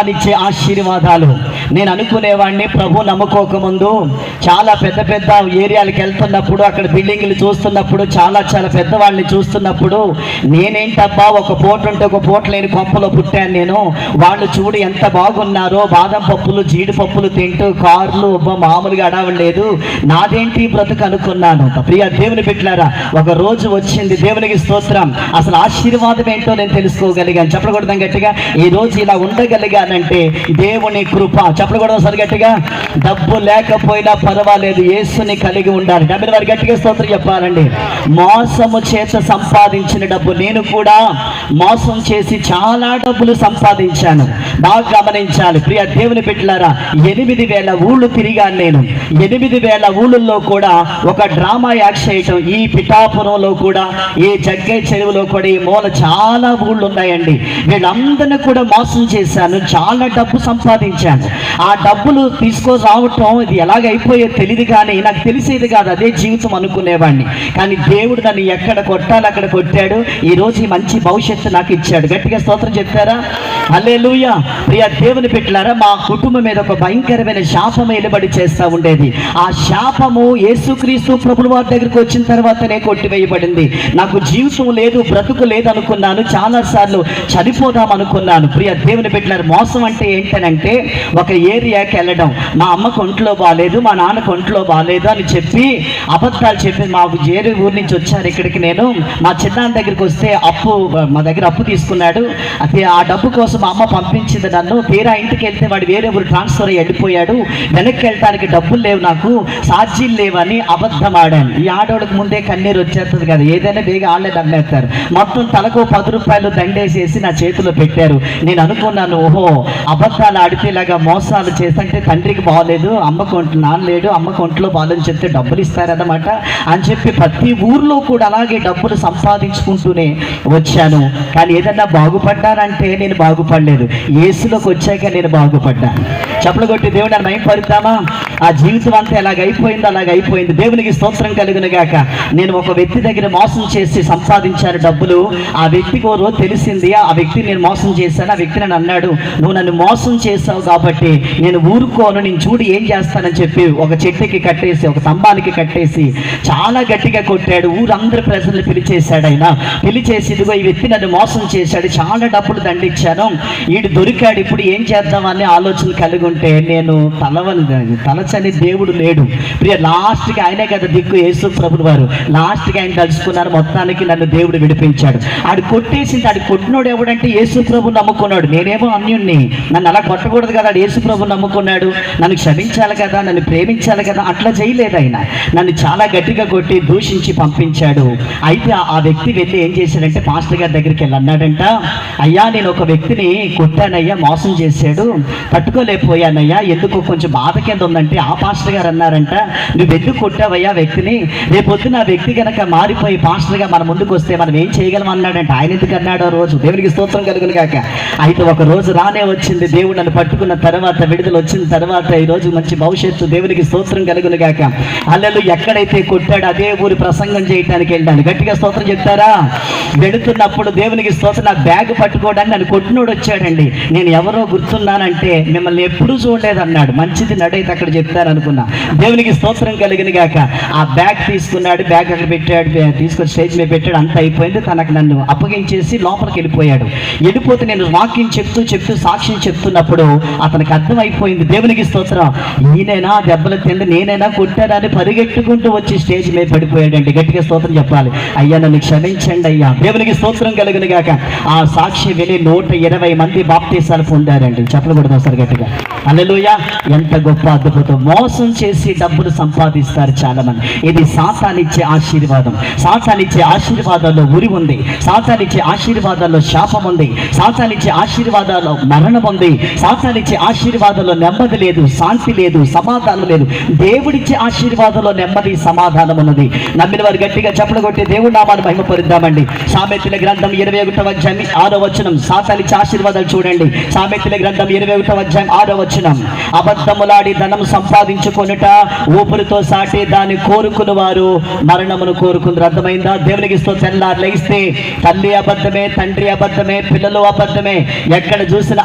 సాతానిచ్చే ఆశీర్వాదాలు. నేను అనుకునేవాడిని ప్రభు నమ్ముకోకముందు చాలా పెద్ద పెద్ద ఏరియాలకు వెళ్తున్నప్పుడు, అక్కడ బిల్డింగ్లు చూస్తున్నప్పుడు, చాలా చాలా పెద్దవాళ్ళని చూస్తున్నప్పుడు నేనేంటబ్బా ఒక పూట ఉంటే ఒక పూట లేని కొంపలో పుట్టాను నేను, వాళ్ళు చూడు ఎంత బాగున్నారో, బాదం పప్పులు జీడిపప్పులు తింటూ కార్లు మామూలుగా అడవలేదు, నాదేంటి బ్రతుకు అనుకున్నాను. ప్రియ దేవుని బిడ్డలారా, ఒక రోజు వచ్చింది, దేవునికి స్తోత్రం. అసలు ఆశీర్వాదం ఏంటో నేను తెలుసుకోగలిగాను. చెప్పకూడదాం గట్టిగా, ఈ రోజు ఇలా ఉండగలిగానంటే దేవుని కృప. చెప్పకూడదాం సరి గట్టిగా. డబ్బు లేకపోయినా పర్వాలేదు, యేసుని కలిగి ఉండాలి. డబ్బులు వారి గట్టిగా స్తోత్రం చెప్పాలండి. మోసము చేత సంపాదించిన డబ్బు, నేను కూడా మోసం చేసి చాలా డబ్బులు సంపాదించాను. బాగా గమనించాలి ప్రియ దేవుని బిడ్డలారా. 8,000 ఊళ్ళు తిరిగాను నేను. 8,000 ఊళ్ళల్లో కూడా ఒక డ్రామా యాక్ట్ చేయటం. ఈ పిఠాపురంలో కూడా, ఈ జగ్గై చెరువులో కూడా, ఈ మూల చాలా ఊళ్ళు ఉన్నాయండి. వీళ్ళందరినీ కూడా మోసం చేశాను, చాలా డబ్బు సంపాదించాను. ఆ డబ్బులు తీసుకొని రావటం ఇది ఎలాగైపోయే తెలియదు, కానీ నాకు తెలిసేది కాదు, అదే జీవితం అనుకునేవాడిని. కానీ దేవుడు నన్ను ఎక్కడ కొట్టాలి అక్కడ కొట్టాడు. ఈరోజు ఈ మంచి భవిష్యత్తు నాకు ఇచ్చాడు. గట్టిగా స్తోత్రం చెప్తారా? హల్లెలూయా. ప్రియ దేవుని బిడ్డలారా, మా కుటుంబం మీద ఒక భయంకరమైన శాపం ఎలుబడి చేస్తూ ఉండేది. ఆ శాపము యేసుక్రీస్తు ప్రభువు వారి దగ్గరికి వచ్చిన తర్వాతనే కొట్టివేయబడింది. నాకు జీవితం లేదు, బ్రతుకు లేదు అనుకున్నాను. చాలాసార్లు చనిపోదాం అనుకున్నాను. ప్రియ దేవుని బిడ్డలారా, మోసం అంటే ఏంటనంటే ఒక ఏరియాకి వెళ్ళడం, మా అమ్మకు ఒంట్లో బాగాలేదు, మా నాన్నకు ఒంట్లో బాగాలేదు అని చెప్పి అబద్ధాలు చెప్పి, మాకు వేరే ఊరి నుంచి వచ్చారు ఇక్కడికి, నేను మా చిన్నాన్న దగ్గరికి వస్తే మా దగ్గర అప్పు తీసుకున్నాడు. అది ఆ డబ్బు కోసం మా అమ్మ పంపించింది నన్ను. తీరా ఇంటికి వెళ్తే వాడు వేరే ఊరు ట్రాన్స్ఫర్ అయ్యి వెళ్ళిపోయాడు. వెనక్కి వెళ్ళడానికి డబ్బులు లేవు, నాకు సాధ్యం లేవని అబద్ధం ఆడాను. ఈ ఆడవాళ్ళకి ముందే కన్నీరు వచ్చేస్తుంది కదా, ఏదైనా బేగా ఆళ్ళే దండేస్తారు. మొత్తం తలకు 10 రూపాయలు దండేసేసి నా చేతిలో పెట్టారు. నేను అనుకున్నాను, ఓహో అబద్ధాలు ఆడితే ఇలాగా మోసాలు చేస్తుంటే తండ్రికి బాగోలేదు, అమ్మకు నాన్న లేడు, అమ్మకు ఒంట్లో బాగాలేదని చెప్తే డబ్బులు ఇస్తారన్నమాట అని చెప్పి ప్రతి ఊర్లో కూడా అలాగే డబ్బులు సంపాదించుకుంటూనే వచ్చాను. కానీ ఏదన్నా బాగుపడ్డానంటే నేను బాగుపడలేదు. యేసులోకి వచ్చాక నేను బాగుపడ్డాను. చప్పలు కొట్టి దేవుడు నన్ను భయపడతామా? ఆ జీవితం అంతా ఎలాగైపోయిందో అలాగైపోయింది. దేవునికి స్తోత్రం కలుగును గాక. నేను ఒక వ్యక్తి దగ్గర మోసం చేసి సంపాదించాను డబ్బులు. ఆ వ్యక్తికి ఓ రోజు తెలిసింది, ఆ వ్యక్తి నేను మోసం చేశాను. ఆ వ్యక్తి నన్ను అన్నాడు, నువ్వు నన్ను మోసం చేసావు కాబట్టి నేను ఊరుకోను, నేను చూడు ఏం చేస్తానని చెప్పి ఒక చెట్టుకి కట్టేసి, ఒక స్తంభానికి కట్టేసి చాలా గట్టిగా కొట్టాడు. ఊరందరి ప్రజలు పిలిచేశాడు. ఆయన పిలిచేసి, ఇదిగో ఈ వ్యక్తి నన్ను మోసం చేశాడు, చాలా డబ్బులు దండించాను, వీడు దొరికాడు, ఇప్పుడు ఏం చేద్దామని ఆలోచన కలిగి ఉంటే నేను తలచని దేవుడు లేడు. ప్రియ లాస్ట్కి ఆయనే కదా దిక్కు, యేసు ప్రభువు వారు. లాస్ట్కి ఆయన తలుచుకున్నారు. మొత్తానికి నన్ను దేవుడు విడిపించాడు. ఆడు కొట్టేసింది. ఆడు కొట్టినోడు ఎవడంటే యేసు ప్రభు నమ్ముకున్నాడు. నేనేమో అన్యుణ్ణి, నన్ను అలా కొట్టకూడదు కదా, ఆడు యేసు ప్రభు నమ్ముకున్నాడు, నన్ను క్షమించాలి కదా, నన్ను ప్రేమించాలి కదా, అట్లా చేయలేదు ఆయన. నన్ను చాలా గట్టిగా కొట్టి దూషించి పంపించాడు. అయితే ఆ వ్యక్తి వెళ్ళి ఏం చేశాడంటే పాస్టర్ గారి దగ్గరికి వెళ్ళి అన్నాడంట, అయ్యా నేను ఒక వ్యక్తిని కొట్టానయ్యా, మోసం చేశాడు, తట్టుకోలేకపోయానయ్యా, ఎందుకు కొంచెం బాధ కింద ఉందంటే ఆ పాస్టర్ గారు అన్నారంట, నువ్వు ఎందుకు కొట్టావయ్యా వ్యక్తిని, రేపొద్దున ఆ వ్యక్తి కనుక మారిపోయి పాస్టర్గా మన ముందుకు వస్తే మనం ఏం చేయగలం అన్నాడంట. ఆయన ఎందుకు అన్నాడు ఆ రోజు? దేవునికి స్తోత్రం కలుగును గాక. అయితే ఒక రోజు రానే వచ్చింది. దేవుడు నన్ను పట్టుకున్న తర్వాత, విడుదల వచ్చిన తర్వాత ఈరోజు మంచి భవిష్యత్తు. దేవునికి స్తోత్రం కలుగును గాక. అల్లెలు ఎక్కడైతే కొట్టాడు అదే ఊరి ప్రసంగం చేయడానికి వెళ్ళాను. గట్టిగా స్తోత్రం చెప్తారా? వెళుతున్నప్పుడు దేవునికి స్తోత్రం, నా బ్యాగ్ పట్టుకోవడానికి నన్ను కొట్టినోడు వచ్చాడండి. నేను ఎవరో గుర్తున్నానంటే మిమ్మల్ని ఎప్పుడూ చూడలేదు అన్నాడు. మంచిది నడైతే అక్కడ చెప్తాను అనుకున్నా. దేవునికి స్తోత్రం కలిగిన గాక. ఆ బ్యాగ్ తీసుకున్నాడు, బ్యాగ్ అక్కడ పెట్టాడు, తీసుకొని స్టేజ్ మీద పెట్టాడు. అంత అయిపోయింది. తనకు నన్ను అప్పగించేసి లోపలికి వెళ్ళిపోయాడు. వెళ్ళిపోతే నేను వాక్యం చెప్తూ సాక్ష్యం చెప్తున్నప్పుడు అతనికి అర్థమైపోయింది. దేవునికి స్తోత్రం, ఈయనైనా దెబ్బలు తింది, నేనైనా కొట్టానని పరిగెట్టుకుంటూ వచ్చి స్టేజ్ మీద పడిపోయాడండి. గట్టిగా స్తోత్రం చెప్పాలి. అయ్యా నన్ను క్షమించండి అయ్యా. దేవునికి స్తోత్రం కలుగును గాక. ఆ సాక్షి వెళ్ళి 120 మంది బాప్తీసాలు పొందారండి. చెప్పలు కూడా ఒకసారి గట్టిగా. హల్లెలూయా. ఎంత గొప్ప అద్భుతం. మోసం చేసి డబ్బులు సంపాదిస్తారు చాలా మంది. ఇది సాతానిచ్చే ఆశీర్వాదం. సాతానిచ్చే ఆశీర్వాదాల్లో ఉరి ఉంది. సాతానిచ్చే ఆశీర్వాదాల్లో శాపం ఉంది. సాతానిచ్చే ఆశీర్వాదాల్లో మరణం ఉంది. సాతానిచ్చే ఆశీర్వాదాల్లో నెమ్మది లేదు, శాంతి లేదు, సమాధానం లేదు. దేవుడిచ్చే ఆశీర్వాదంలో నెమ్మది, సమాధానం ఉన్నది. నమ్మిన వారు గట్టిగా చప్పలు కొట్టి దేవుడి నామాన్ని మహిమపరుద్దామండి. సామెతల గ్రంథం 21వ అధ్యాయం 6వ వచనం. సాతానిచ్చే ఆశీర్వాదాలు చూడండి. సామెతల గ్రంథం 21వ అధ్యాయం 6వ వచనం, అబద్ధములాడి ధనం సంపాదించుకొనుట ఊపిరితో సాటి దాన్ని కోరుకుని వారు మరణమును కోరుకుందరు. అర్థమైందా? దేవునికి తెల్లారు లేస్తే తల్లి అబద్ధమే, తండ్రి అబద్ధమే, పిల్లలు అబద్ధమే, ఎక్కడ చూసిన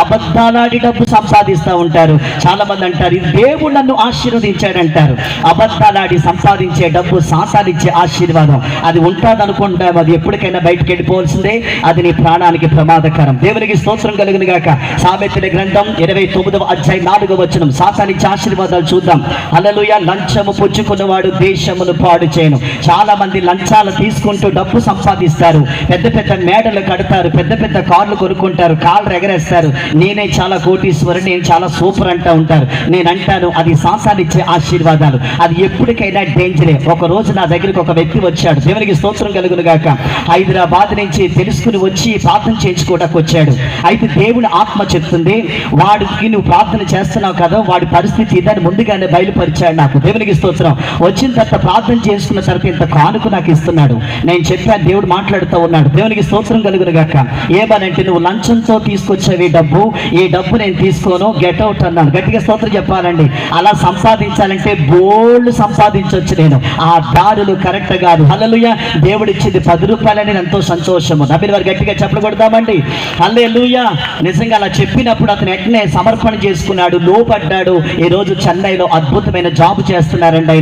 అబద్ధాలాడి డబ్బు సంపాదిస్తూ ఉంటారు. చాలా మంది అంటారు ఇది దేవుడు నన్ను ఆశీర్వదించాడంటారు. అబద్ధాలాడి సంపాదించే డబ్బు సాతానిచ్చే ఆశీర్వాదం. అది ఉంటుందనుకుంటాం, అది ఎప్పటికైనా బయటకు వెళ్ళిపోవాల్సిందే. అది నీ ప్రాణానికి ప్రమాదకరం. దేవునికి స్తోత్రం కలుగును గాక. సామెతల గ్రంథం 29వ అధ్యాయం 4వ వచనం, సాతానిచ్చే ఆశీర్వాదాలు చూద్దాం. హల్లెలూయా. లంచము పుచ్చుకున్నవాడు దేశమును పాడు చేయను. చాలా మంది లంచాలు తీసుకుంటూ డబ్బు సంపాదిస్తారు, పెద్ద పెద్ద మేడలు కడతారు, పెద్ద పెద్ద కార్లు కొనుక్కుంటారు, కార్లు ఎగరేస్తారు. నేనే చాలా కోటీశ్వరుడు, నేను చాలా సూపర్ అంటూ ఉంటారు. నేను అంటాను అది సాతానిచ్చే ఆశీర్వాదాలు. అది ఎప్పటికైనా డేంజరే. ఒక రోజు నా దగ్గరికి ఒక వ్యక్తి వచ్చాడు. దేవునికి స్తోత్రం కలుగును గాక. హైదరాబాద్ నుంచి తెలుసుకుని వచ్చి ప్రార్థన చేయించుకోవడానికి వచ్చాడు. అయితే దేవుని ఆత్మ చెప్తుంది, వాడికి నువ్వు ప్రార్థన చేస్తున్నావు కదా, వాడి పరిస్థితి ఇదని ముందుగానే బయలుపరిచాడు నాకు. దేవునికి స్తోత్రం. వచ్చిన తర్వాత ప్రార్థన చేసుకున్న తర్వాత ఇంత కానుక నాకు ఇస్తున్నాడు. నేను చెప్పాను, దేవుడు మాట్లాడుతూ ఉన్నాడు. దేవునికి స్తోత్రం కలుగును గాక. ఏమనంటే నువ్వు లంచంతో తీసుకొచ్చేవి డబ్బు, ఈ డబ్బు నేను తీసుకోను, గెట్ అవుట్ అన్నాను. గట్టిగా స్తోత్రం చెప్పాలండి. అలా సంపాదించాలంటే బోల్డ్ సంపాదించవచ్చు. నేను ఆ దారులు కరెక్ట్ కాదు. హల్లెలూయా. దేవుడు ఇచ్చింది 10 రూపాయలని ఎంతో సంతోషము. నబిల్ వారు గట్టిగా చెప్పకూడదామండి. హల్లెలూయా. నిజంగా అలా చెప్పినప్పుడు అతను వెంటనే సమర్పణ చేసుకున్నాడు, లోపడ్డాడు. ఈ రోజు చెన్నైలో అద్భుతమైన జాబ్ చేస్తున్నారండి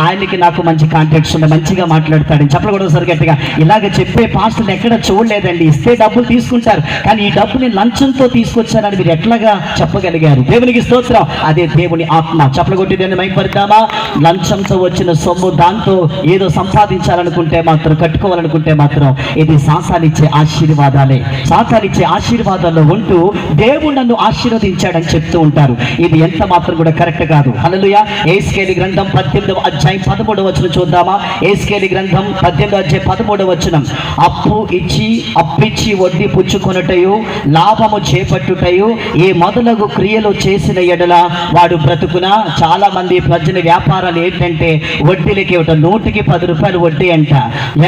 ఆయనకి నాకు మంచి కాంటాక్ట్స్ ఉన్నాయి, మంచిగా మాట్లాడతాడు. చెప్పకూడదు సార్ గట్టిగా. ఇలాగ చెప్పే పాస్టర్ని ఎక్కడ చూడలేదండి. ఇస్తే డబ్బులు తీసుకుంటారు, కానీ ఈ డబ్బుని లంచంతో తీసుకొచ్చారని మీరు ఎట్లాగా చెప్పగలిగారు? దేవునికి స్తోత్రం. అదే దేవుని ఆత్మ. చెప్పలగొట్టి దాన్ని మైపడతామా? లంచంతో వచ్చిన సొమ్ము దాంతో ఏదో సంపాదించాలనుకుంటే మాత్రం, కట్టుకోవాలనుకుంటే మాత్రం ఇది సాతానిచ్చే ఆశీర్వాదాలే. సాతానిచ్చే ఆశీర్వాదాల్లో ఉంటూ దేవుడు నన్ను ఆశీర్వదించాడని చెప్తూ ఉంటారు. ఇది ఎంత మాత్రం కూడా కరెక్ట్ కాదు. హల్లెలూయా. ఎహెజ్కేలు గ్రంథం 18వ అధ్యాయం 13వ వచనం చూద్దామా? ఎహెజ్కేలు గ్రంథం 18వ అధ్యాయం 13వ వచనం, అప్పిచ్చి వడ్డీ పుచ్చుకొనుటయు లాభము చేపట్టుటయు ఈ మొదలగు క్రియలు చేసిన ఎడల వాడు బ్రతుకునా. చాలా మంది ప్రజల వ్యాపారాలు ఏంటంటే వడ్డీలకి ఇవ్వటం. 100కి 10 రూపాయలు వడ్డీ అంట.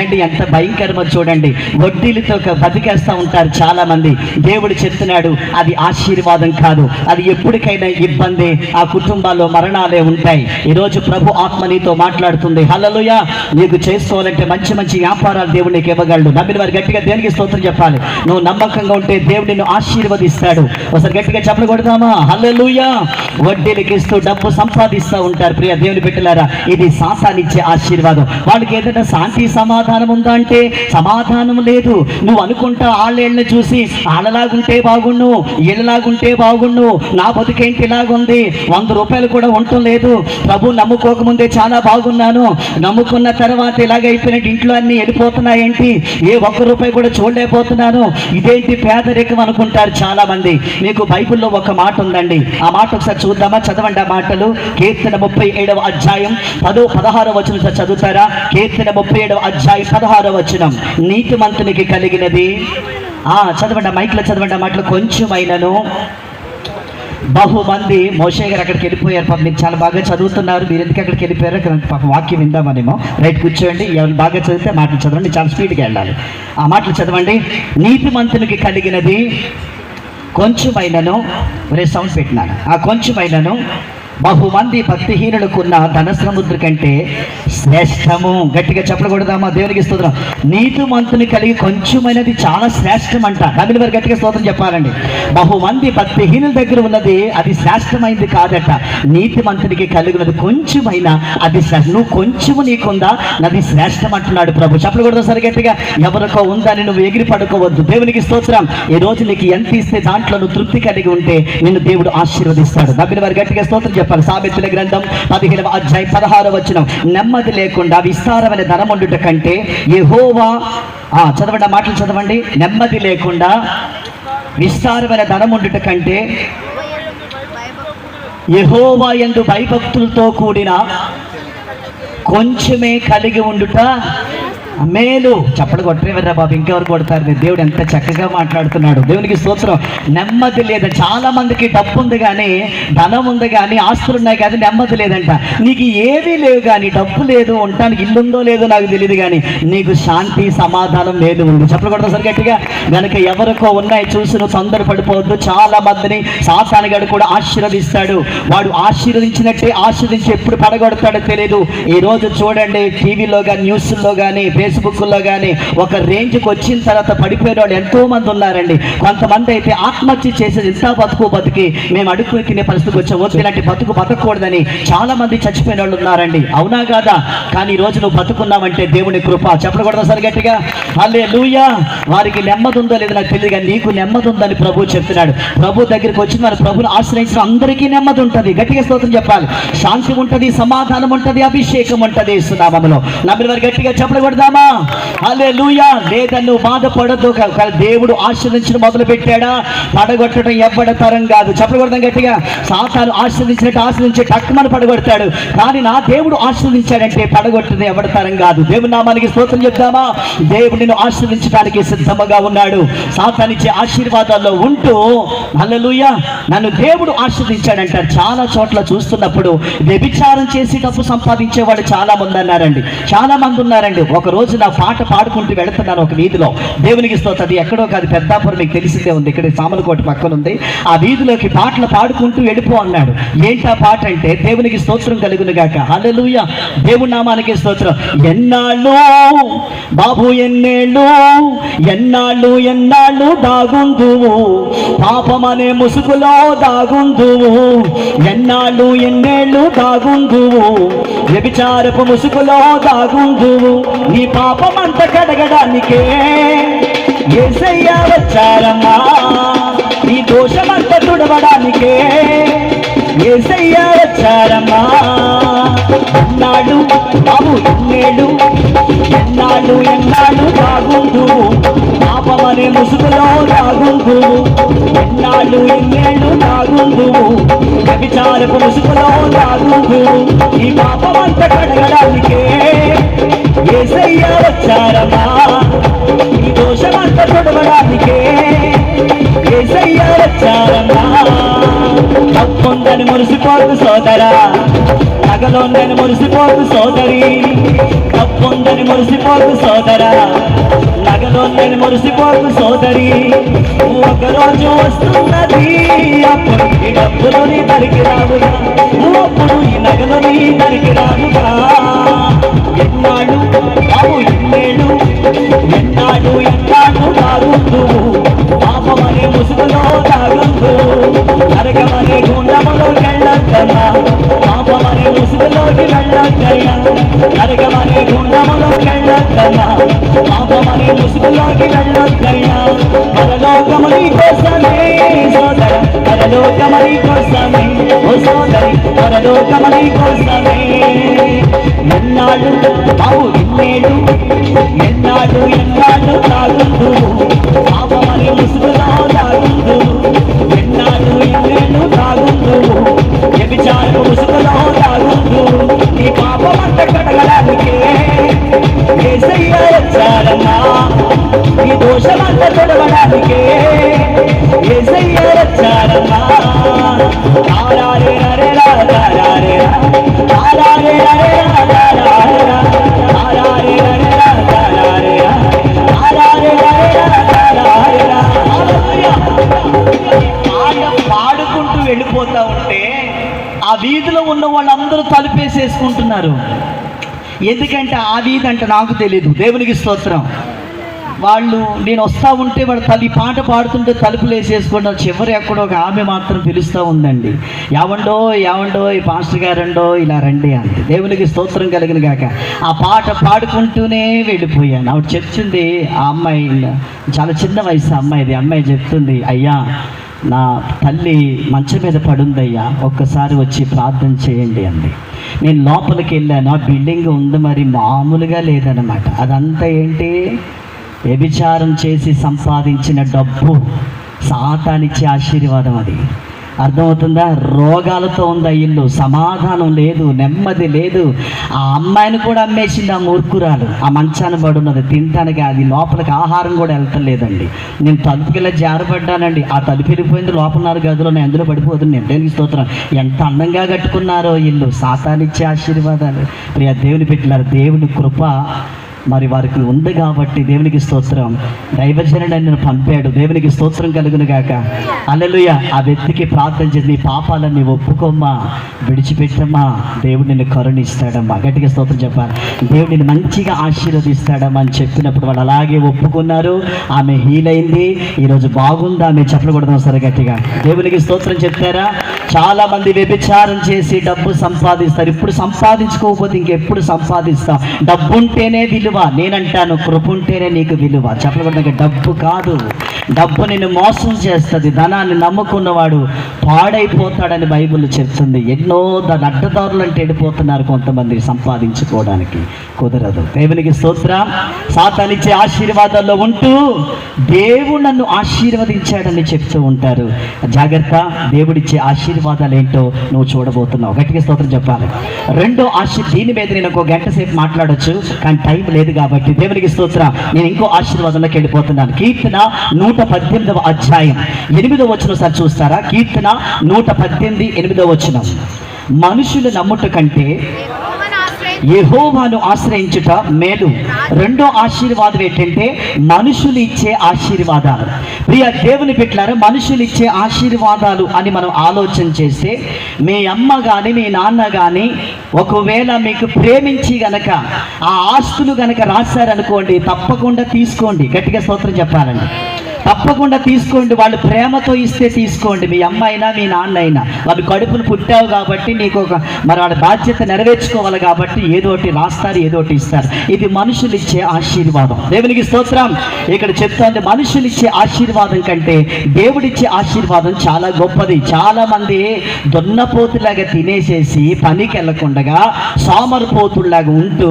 ఏంటి ఎంత భయంకరమో చూడండి. వడ్డీలతో బతికేస్తూ ఉంటారు చాలా మంది. దేవుడు చెప్తున్నాడు అది ఆశీర్వాదం కాదు, అది ఎప్పటికైనా ఇబ్బంది. ఆ కుటుంబాల్లో మరణాలే ఉంటాయి. ఈరోజు ప్రభు ఆత్మ నీతో మాట్లాడుతుంది. హల్లెలూయా. నీకు చేసుకోవాలంటే మంచి మంచి వ్యాపారాలు దేవుడు నీకు ఇవ్వగలడు. నమ్మిన వారు గట్టిగా దేనికి స్తోత్రం చెప్పాలి. నువ్వు నమ్మకంగా ఉంటే దేవుడు నిన్ను ఆశీర్వదిస్తాడు. ఒకసారి గట్టిగా చెప్పకూడదామా? హల్లెలూయా. వడ్డీలకి ఇస్తూ డబ్బు సంపాదిస్తూ ఉంటారు. ప్రియ దేవుని బిడ్డలారా, ఇది సాతానిచ్చే ఆశీర్వాదం. వాళ్ళకి ఏదైనా శాంతి సమాధానం ఉందా అంటే సమాధానం లేదు. నువ్వు అనుకుంటా వాళ్ళని చూసి వాళ్ళలాగుంటే బాగుండు, వీళ్ళలాగుంటే బాగుండు, నా బతుకేంటి ఇలాగుంది, 100 రూపాయలు కూడా ఉండటం లేదు. ప్రభు నమ్ముకోకముందే చాలా బాగున్నాను, నమ్ముకున్న తర్వాత ఇలాగైపోయినట్టు ఇంట్లో అన్ని వెళ్ళిపోతున్నాయేంటి, ఏ 1 రూపాయి కూడా చూడలేకపోతున్నాను, ఇదేంటి పేదరికం అనుకుంటారు చాలా మంది. మీకు బైబిల్లో ఒక మాట ఉందండి, ఆ మాట ఒకసారి చూద్దామా? చదవండి ఆ మాటలు. కీర్తన 37వ అధ్యాయం 16వ వచనం చదువుతారా? కీర్తన 37వ అధ్యాయం 16వ వచనం, నీతిమంతునికి కలిగినది. చదవండి మైక్లో చదవండి ఆ మాటలు. కొంచెమైనను బహుమంది. మోషే గారు అక్కడికి వెళ్ళిపోయారు. పాపం మీరు చాలా బాగా చదువుతున్నారు, మీరు ఎందుకు అక్కడికి వెళ్ళిపోయారు? పాపం వాక్యం విందామనేమో. రైట్, కూర్చోండి. ఎవరు బాగా చదివితే మాటలు చదవండి, చాలా స్పీడ్గా వెళ్ళాలి. ఆ మాటలు చదవండి. నీతిమంతునికి కలిగినది కొంచెమైనను, సౌండ్ పెట్టినాను, ఆ కొంచెమైనను బహుమంది భక్తిహీనులకున్న ధన సముద్ర కంటే శ్రేష్టము. గట్టిగా చెప్పకూడదామా? దేవునికి స్తోత్రం. నీతిమంతుని కలిగి కొంచెమైనది చాలా శ్రేష్టం అంట. నమ్మిన వారు గట్టిగా స్తోత్రం చెప్పాలండి. బహుమంది భక్తిహీనుల దగ్గర ఉన్నది అది శ్రేష్టమైంది కాదట. నీతిమంతునికి కలిగినది కొంచెమైన అది నువ్వు కొంచెము నీకుందా, నది శ్రేష్టం అంటున్నాడు ప్రభు. చెప్పకూడదు సరి గట్టిగా. ఎవరికో ఉందని నువ్వు ఎగిరి పడుకోవద్దు. దేవునికి స్తోత్రం. ఈ రోజు నీకు ఎంత ఇస్తే దాంట్లో నువ్వు తృప్తి కలిగి ఉంటే నిన్ను దేవుడు ఆశీర్వదిస్తాడు. నమ్మిన వారు గట్టిగా స్తోత్రం చెప్పాలి. సామెతల గ్రంథం 15వ అధ్యాయం 16వ వచనం, నెమ్మది లేకుండా విస్తారమైన ధనం ఉండుట కంటే యెహోవా. చదవండి ఆ మాటలు చదవండి. నెమ్మది లేకుండా విస్తారమైన ధనం ఉండుట కంటే యెహోవా యందు భయభక్తులతో కూడిన కొంచెమే కలిగి ఉండుట మేలు. చప్పలు కొట్టరేవర్రా బాబు, ఇంకెవరు కొడతారు? దేవుడు ఎంత చక్కగా మాట్లాడుతున్నాడు. దేవునికి స్తోత్రం. నెమ్మది లేదు. చాలా మందికి డబ్బు ఉంది కానీ, ధనం ఉంది కానీ, ఆస్తులు ఉన్నాయి కానీ నెమ్మది లేదంట. నీకు ఏమీ లేవు కానీ, డబ్బు లేదు, ఉండటానికి ఇల్లు ఉందో లేదో నాకు తెలియదు కానీ నీకు శాంతి సమాధానం లేదు ఉంది. చప్పలు కొడతా సరి గట్టిగా. కనుక ఎవరికో ఉన్నాయి చూసి నువ్వు తొందర పడిపోవద్దు. చాలా మందిని సాతానుగాడు కూడా ఆశీర్వదిస్తాడు. వాడు ఆశీర్వదించినట్టే ఆశీర్వదించి ఎప్పుడు పడగొడతాడో తెలియదు. ఈ రోజు చూడండి, టీవీలో కానీ, న్యూస్లో కానీ, ఫేస్బుక్లో కానీ ఒక రేంజ్కి వచ్చిన తర్వాత పడిపోయిన వాళ్ళు ఎంతో మంది ఉన్నారండి. కొంతమంది అయితే ఆత్మహత్య చేసేది ఇంత బతికి మేము అడుక్కుని తినే పరిస్థితికి వచ్చాము, ఇలాంటి బతుకు బతకూడదని చాలా మంది చచ్చిపోయిన వాళ్ళు ఉన్నారండి. అవునా కాదా? కానీ ఈ రోజు నువ్వు బతుకున్నావంటే దేవుని కృప. చెప్పకూడదు సరి గట్టిగా హల్లెలూయా. వారికి నెమ్మది ఉందో లేదో నాకు తెలియదు కానీ నీకు నెమ్మది ఉందని ప్రభు చెప్తున్నాడు. ప్రభు దగ్గరికి వచ్చిన వారు ప్రభుని ఆశ్రయించిన అందరికీ నెమ్మది ఉంటుంది. గట్టిగా స్తోత్రం చెప్పాలి. శాంతి ఉంటుంది, సమాధానం ఉంటుంది, అభిషేకం ఉంటుంది. సునామములో నమ్మిన వారు గట్టిగా చెప్పకూడదామా? హల్లెలూయా. లేదా నువ్వు బాధపడద్దు. దేవుడు ఆశీర్వదించడం మొదలు పెట్టాడా, పడగొట్టడం ఎవ్వడ తరం కాదు. చెప్పకూడదాం గట్టిగా. సాతాను ఆశీర్వదించినట్టు ఆశీర్వించి టక్కుమని పడగొడతాడు. కానీ నా దేవుడు ఆశీర్వదించాడంటే పడగొట్టడం ఎవడ తరం కాదు. దేవుని నామానికి స్తోత్రం చెప్తామా? దేవుడు నిన్ను ఆశీర్వదించడానికి సిద్ధముగా ఉన్నాడు. సాతానిచ్చే ఆశీర్వాదాల్లో ఉంటూ హల్లెలూయా నన్ను దేవుడు ఆశీర్వదించాడంటారు. చాలా చోట్ల చూస్తున్నప్పుడు వ్యభిచారం చేసి డబ్బు సంపాదించేవాడు చాలా మంది అన్నారండి. చాలా మంది ఉన్నారండి. ఒక రోజు నా పాట పాడుకుంటూ వెళుతున్నాను ఒక వీధిలో. దేవునికి స్తోత్రం. అది ఎక్కడో కాదు, పెద్దాపురం, మీకు తెలిసిందే ఉంది, ఇక్కడ సామలకోట పక్కన ఉంది. ఆ వీధిలోకి పాటలు పాడుకుంటూ వెళ్ళిపో అన్నాడు. ఏంటా పాట అంటే దేవునికి స్తోత్రం కలుగును గాక. హల్లెలూయా. దేవుడి నామానికి స్తోత్రం. ఎన్నాళ్ళు బాబు ఎన్నేళ్ళు, ఎన్నాళ్ళు ఎన్నాళ్ళు దాగుందువు, పాపమనే ముసుగులో దాగుందువు, ఎన్నాళ్ళు ఎన్నేళ్ళు దాగుందువు, వ్యభిచారపు ముసుగులో దాగుందువు, నీ పాపమంత కడగడానికే యేసయ్య వచ్చారమ్మా, నీ దోషమంత తుడవడానికే యేసయ్య వచ్చారమ్మా. ఎన్నాళ్ళు బాబు ఎన్నేళ్ళు, ఎన్నాళ్ళు ఎన్నాళ్ళు దాగుందు, పాపమనే ముసుగులో దాగుందు, ఎన్నాళ్ళు ఎన్నేళ్ళు దాగుందు, వ్యభిచారపు ముసుగులో దాగుందు, ఈ పాపమంత కడగడానికే యేసయ్య వచ్చారమ్మా, ఈ దోషమంత తొడవడానికే యేసయ్య వచ్చారమ్మా. తప్పుందని మురిసిపోదు సోదరా, నగలుందని మురిసిపోదు సోదరి, తప్పుందని మురిసిపోదు సోదరా, నగలుందని మురిసిపోదు సోదరి, ఒకరోజు వస్తున్నది అప్పుడు ఈ డబ్బులు నీ దరికి రావుగా, అప్పుడు ఈ నగలు నీ దరికి రావుగా. ఎన్నాడు బాబు ఎన్నేడు, ఎన్నాడు ఎన్నాడు తాగుతూ, పాపమనే ముసుగులో తాగుతూ, నరకమనే గుండములో వెళ్ళొద్దమ్మా, పాపమనే ముసుగులోకి వెళ్ళొద్దయ్యా, నరకమనే గుండములో వెళ్ళొద్దమ్మా, పాపమనే ముసుగులోకి వెళ్ళొద్దయ్యా. పరలోకము నీ కోసమే సోదర, పరలోకము నీ కోసమే ఓ సోదరి, పరలోకము నీ కోసమే. ఎన్నాడు బాబు ఎన్నేడు, ఎన్నాడు ఎన్నాడు తాగుతూ, పాపమనే ముసుగులో తాగుతూ, ఎన్నాడు ఎన్నేడు తాగుతూ, వ్యభిచారపు ముసుగులో తాగుతూ, ఈ పాపమంత కడగడానికే యేసయ్య వచ్చారమ్మా, ఈ దోషమంత తొడవడానికే యేసయ్య వచ్చారమ్మా. తారారే రే రా, తారారే రా, తారారే రే రా, తారారే రా, తారారే రే రా, తారారే రా, తారారే రే రా, తారారే రా. పాడుకుంటూ వెళ్ళిపోతా ఉంటే ఆ వీధిలో ఉన్న వాళ్ళందరూ తలుపేసేసుకుంటున్నారు. ఎందుకంటే ఆ వీధి అంటే నాకు తెలీదు. దేవునికి స్తోత్రం. వాళ్ళు నేను వస్తూ ఉంటే వాడు తల్లి పాట పాడుతుంటే తలుపులు వేసేసుకుంటారు. చివరి ఎక్కడో ఒక ఆమె మాత్రం పిలుస్తూ ఉందండి, ఏమండో ఏమండో ఈ పాస్టర్ గారండో ఇలా రండి అంతే. దేవునికి స్తోత్రం కలిగిన గాక. ఆ పాట పాడుకుంటూనే వెళ్ళిపోయాను. ఆవిడ చెప్తుంది, ఆ అమ్మాయి చాలా చిన్న వయసు అమ్మాయిది. అమ్మాయి చెప్తుంది, అయ్యా నా తల్లి మంచం మీద పడుందయ్యా, ఒక్కసారి వచ్చి ప్రార్థన చేయండి అంది. నేను లోపలికి వెళ్ళాను. ఆ బిల్డింగ్ ఉంది, మరి మామూలుగా లేదన్నమాట. అదంతా ఏంటి, వ్యభిచారం చేసి సంపాదించిన డబ్బు, సాతానిచ్చే ఆశీర్వాదం అది. అర్థమవుతుందా? రోగాలతో ఉంది ఆ ఇల్లు, సమాధానం లేదు, నెమ్మది లేదు. ఆ అమ్మాయిని కూడా అమ్మేసింది ఆ మూర్ఖురాలు. ఆ మంచాన్ని పడున్నది తినటానికి, అది లోపలికి ఆహారం కూడా వెళ్తలేదండి. నేను తలుపుకెళ్ళి జారపడ్డానండి. ఆ తలుపు వెళ్ళిపోయింది, లోపల 4 గదులు నేను అందులో పడిపోతుంది. నేను దేవునికి స్తోత్రం. ఎంత అందంగా కట్టుకున్నారో ఇల్లు. సాతానిచ్చే ఆశీర్వాదాలు. ప్రియ దేవుని పెట్టినారు. దేవుని కృప మరి వారికి ఉంది కాబట్టి దేవునికి స్తోత్రం. దైవజనుడు నన్ను పంపాడు. దేవునికి స్తోత్రం కలుగును గాక. హల్లెలూయా. ఆ వ్యక్తికి ప్రార్థన చేసి నీ పాపాలన్నీ ఒప్పుకోమ్మా, విడిచిపెట్టమ్మా, దేవుడు నిన్ను కరుణిస్తాడమ్మా. గట్టిగా స్తోత్రం చెప్పాలి. దేవుడు నిన్ను మంచిగా ఆశీర్వదిస్తాడమ్మా అని చెప్పినప్పుడు వాళ్ళు అలాగే ఒప్పుకున్నారు. ఆమె హీల్ అయింది. ఈరోజు బాగుందా? ఆమె చెప్పలు కొడదాం సరే గట్టిగా. దేవునికి స్తోత్రం చెప్తారా? చాలా మంది వ్యభిచారం చేసి డబ్బు సంపాదిస్తారు. ఇప్పుడు సంపాదించుకోకపోతే ఇంకెప్పుడు సంపాదిస్తాం? డబ్బు ఉంటేనే విలువ. నేనంటాను కృప ఉంటేనే నీకు విలువ. చెప్పకూడదు. డబ్బు కాదు, డబ్బు నిన్ను మోసం చేస్తుంది. ధనాన్ని నమ్ముకున్నవాడు పాడైపోతాడని బైబిల్ చెప్తుంది. ఎన్నో అడ్డదారులు అంటే వెళ్ళిపోతున్నారు కొంతమంది. సంపాదించుకోవడానికి కుదరదు. దేవునికి స్తోత్రం. సాతానిచ్చే ఆశీర్వాదాల్లో ఉంటూ దేవుడు నన్ను ఆశీర్వదించాడని చెప్తూ ఉంటారు. జాగ్రత్త, దేవుడిచ్చే ఆశీర్వాదాలు ఏంటో నువ్వు చూడబోతున్నావు. గట్టిగా స్తోత్రం చెప్పాలి. రెండో దీని మీద నేను ఒక గంట సేపు మాట్లాడొచ్చు, కానీ టైం లేదు కాబట్టి దేవునికి స్తోత్రం. నేను ఇంకో ఆశీర్వాదంలోకి వెళ్ళిపోతున్నాను. కీర్తన 118వ అధ్యాయం 8వ వచనం సార్ చూస్తారా? కీర్తన 118, 8వ వచనం. మనుషులు నమ్ముట కంటే యెహోవాను ఆశ్రయించుట మేలు. రెండో ఆశీర్వాదం ఏంటంటే మనుషులు ఇచ్చే ఆశీర్వాదాలు. ప్రియ దేవుని బిడ్డలారా, మనుషులు ఇచ్చే ఆశీర్వాదాలు అని మనం ఆలోచన చేస్తే, మీ అమ్మ కానీ మీ నాన్న కానీ ఒకవేళ మీకు ప్రేమించి గనక ఆ ఆస్తులు గనక రాశారనుకోండి, తప్పకుండా తీసుకోండి. గట్టిగా స్తోత్రం చెప్పాలండి. తప్పకుండా తీసుకోండి. వాళ్ళు ప్రేమతో ఇస్తే తీసుకోండి. మీ అమ్మ అయినా మీ నాన్న అయినా వాళ్ళు కడుపును పుట్టావు కాబట్టి నీకు మరి వాళ్ళ బాధ్యత నెరవేర్చుకోవాలి కాబట్టి ఏదోటి రాస్తారు, ఏదోటి ఇస్తారు. ఇది మనుషులు ఇచ్చే ఆశీర్వాదం. దేవునికి స్తోత్రం. ఇక్కడ చెప్తాంది మనుషులు ఇచ్చే ఆశీర్వాదం కంటే దేవుడిచ్చే ఆశీర్వాదం చాలా గొప్పది. చాలా మంది దున్నపోతులాగా తినేసేసి పనికి వెళ్ళకుండగా సోమరిపోతుల్లాగా ఉంటూ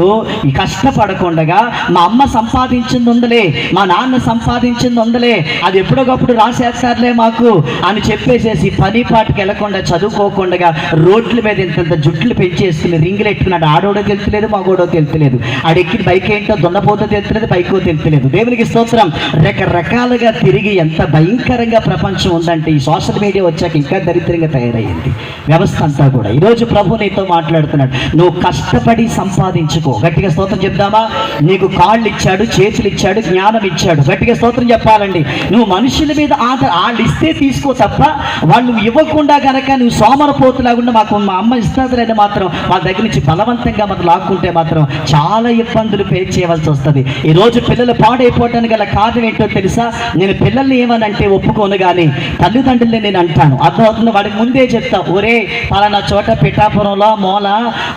కష్టపడకుండగా మా అమ్మ సంపాదించింది ఉందలే, మా నాన్న సంపాదించింది ఉందలే, అది ఎప్పుడొకప్పుడు రాసేస్తారులే మాకు అని చెప్పేసేసి పని పాటికి వెళ్ళకుండా చదువుకోకుండా రోడ్ల మీద ఇంత జుట్లు పెంచేసుకుని రింగులు ఎట్టుకున్నాడు. ఆడోడో తెలుస్తలేదు, మగోడో తెలుస్తలేదు. ఆడెక్కిన బైక్ ఏంటో దున్నపోతో తెలుస్తలేదు, బైకో తెలుస్తలేదు. దేవునికి స్తోత్రం. రకరకాలుగా తిరిగి ఎంత భయంకరంగా ప్రపంచం ఉందంటే ఈ సోషల్ మీడియా వచ్చాక ఇంకా దరిద్రంగా తయారయ్యింది వ్యవస్థ అంతా కూడా. ఈరోజు ప్రభు నీతో మాట్లాడుతున్నాడు. నువ్వు కష్టపడి సంపాదించుకో. గట్టిగా స్తోత్రం చెప్దామా? నీకు కాళ్ళు ఇచ్చాడు, చేతులు ఇచ్చాడు, జ్ఞానం ఇచ్చాడు. గట్టిగా స్తోత్రం చెప్పాలండి. నువ్వు మనుషుల మీద వాళ్ళు ఇస్తే తీసుకో తప్ప వాళ్ళు ఇవ్వకుండా కనుక నువ్వు సోమరపోతులాగుండా మాకు మా అమ్మ ఇస్తుందని మాత్రం వాళ్ళ దగ్గర నుంచి బలవంతంగా మనం లాక్కుంటే మాత్రం చాలా ఇబ్బందులు పే చేయవలసి వస్తుంది. ఈరోజు పిల్లలు పాడైపోవడానికి గల కారణం ఏంటో తెలుసా? నేను పిల్లల్ని ఏమనంటే ఒప్పుకోను, కానీ తల్లిదండ్రులే నేను అంటాను. అర్థమవుతుంది. వాడికి ముందే చెప్తా, ఒరే పలానా చోట పిఠాపురంలో మూల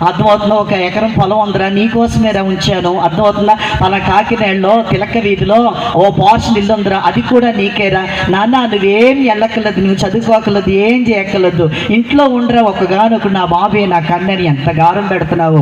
అర్థమవుతుందో 1 ఎకరం పొలం ఉందిరా, నీకోసమేరా ఉంచాను. అర్థమవుతుందా? పలానా కాకినాడలో తిలక వీధిలో ఓ పోర్షన్ ఇల్లు ఉందిరా, అది కూడా నీకేరా. నాన్న నువ్వేం వెళ్ళక్కర్లేదు, నువ్వు చదువుకోకలేదు, ఏం చేయక్కర్లేదు, ఇంట్లో ఉండరా, ఒకగానొక నా బాబే నా కన్నని ఎంత గారం పెడుతున్నావు.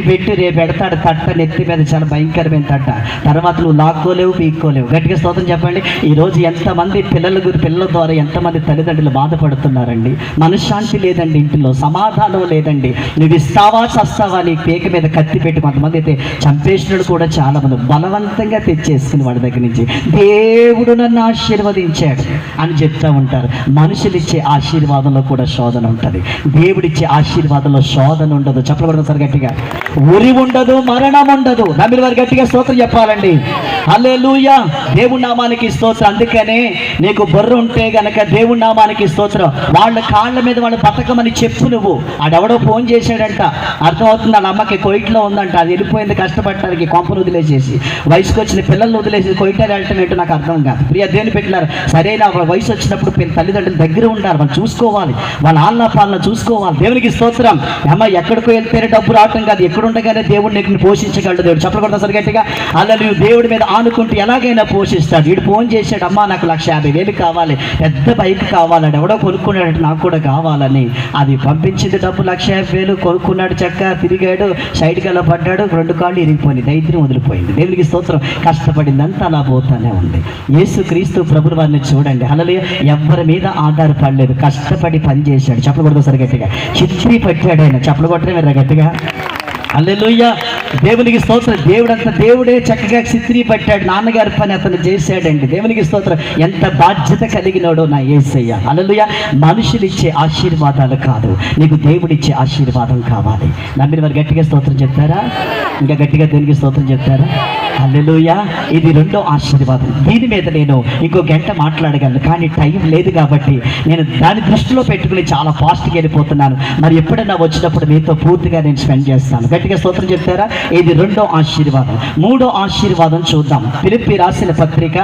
పెట్టి రేపు పెడతాడు తట్ట నెత్తి మీద, చాలా భయంకరమైన తట్ట. తర్వాత నువ్వు లాక్కోలేవు, పీక్కోలేవు. గట్టిగా స్తోత్రం చెప్పండి. ఈరోజు ఎంతమంది పిల్లల ద్వారా ఎంతమంది తల్లిదండ్రులు బాధపడుతున్నారండి. మనశ్శాంతి లేదండి, ఇంట్లో సమాధానం లేదండి. నువ్వు ఇస్తావా చస్తావా నీ పేక మీద కత్తి పెట్టి కొంతమంది అయితే చంపేసినడు కూడా చాలా మంది బలవంతంగా తెచ్చేసుకుని వాడి దగ్గర నుంచి దేవుడు నన్ను ఆశీర్వదించాడు అని చెప్తూ ఉంటారు. మనుషులు ఇచ్చే ఆశీర్వాదంలో కూడా శోధన ఉంటుంది. దేవుడిచ్చే ఆశీర్వాదంలో శోధన ఉండదు. చెప్పకూడదు సార్ గట్టిగా. ఉరి ఉండదు, మరణం ఉండదు. నమ్మిన వారు గట్టిగా స్తోత్రం చెప్పాలండి. హల్లెలూయా. దేవుడి నామానికి స్తోత్రం. అందుకనే నీకు బుర్ర ఉంటే గనక దేవుడి నామానికి స్తోత్రం. వాళ్ళ కాళ్ళ మీద వాళ్ళు బతకమని చెప్పు. నువ్వు ఆడెవడో ఫోన్ చేశాడంట, అర్థమవుతుంది. వాళ్ళ అమ్మకి కోయిట్లో ఉందంట, అది వెళ్ళిపోయింది కష్టపడటానికి, కొంపను వదిలేసేసి వయసుకు వచ్చిన పిల్లల్ని వదిలేసి కోయిటాలు వెళ్ళటం ఏంటో నాకు అర్థం కాదు. ప్రియ దేవుని పెట్టినారు. సరైన వయసు వచ్చినప్పుడు తల్లిదండ్రులు దగ్గర ఉండాలి, వాళ్ళు చూసుకోవాలి, వాళ్ళ ఆలన పాలన చూసుకోవాలి. దేవునికి స్తోత్రం. అమ్మ ఎక్కడికో వెళ్తే డబ్బు రావటం కాదు, ఎక్కడుండగానే దేవుడు నీకు పోషించగలడు. దేవుడు చెప్పకూడదు సరి గట్టిగా. అలా నువ్వు దేవుడి మీద ఆనుకుంటూ ఎలాగైనా పోషిస్తాడు. వీడు ఫోన్ చేశాడు, అమ్మ నాకు 1,50,000 కావాలి, పెద్ద బైక్ కావాలని, ఎవడో కొనుక్కున్నాడంటే నాకు కూడా కావాలని. అది పంపించింది డబ్బు 1,50,000 కొనుక్కున్నాడు, చక్క తిరిగాడు, సైడ్కి అలా పడ్డాడు, 2 కాళ్ళు ఇరిగిపోయింది, దైత్యం వదిలిపోయింది. దేవునికి స్తోత్రం. కష్టపడిందంతా అలా పోతానే ఉంది. యేసుక్రీస్తు ప్రభువు వారిని చూడండి. హల్లెలూయా. ఎవరి మీద ఆధార బంగారు పడలేదు, కష్టపడి పని చేశాడు. చెప్పలు కొడతా సరి గట్టిగా. చిత్రీ పట్టాడు ఆయన. చెప్పలు కొట్టడం మీరు గట్టిగా. హల్లెలూయా. దేవునికి స్తోత్రం. దేవుడే చక్కగా చిత్రీ పట్టాడు. నాన్నగారి పని అతను చేశాడండి. దేవునికి స్తోత్రం. ఎంత బాధ్యత కలిగినాడో నా యేసయ్య. హల్లెలూయా. మనుషులు ఇచ్చే ఆశీర్వాదాలు కాదు, నీకు దేవుడిచ్చే ఆశీర్వాదం కావాలి. నమ్మిన వారు గట్టిగా స్తోత్రం చెప్తారా? ఇంకా గట్టిగా దేవునికి స్తోత్రం చెప్తారా? హల్లెలూయా. ఇది రెండో ఆశీర్వాదం. దీని మీద నేను ఇంకో గంట మాట్లాడగలను, కానీ టైం లేదు కాబట్టి నేను దాని దృష్టిలో పెట్టుకుని చాలా ఫాస్ట్గా వెళ్ళిపోతున్నాను. మరి ఎప్పుడైనా వచ్చినప్పుడు మీతో పూర్తిగా నేను స్పెండ్ చేస్తాను. గట్టిగా స్తోత్రం చెప్తారా? ఇది రెండో ఆశీర్వాదం. మూడో ఆశీర్వాదం చూద్దాం. ఫిలిప్పీ రాసిన పత్రిక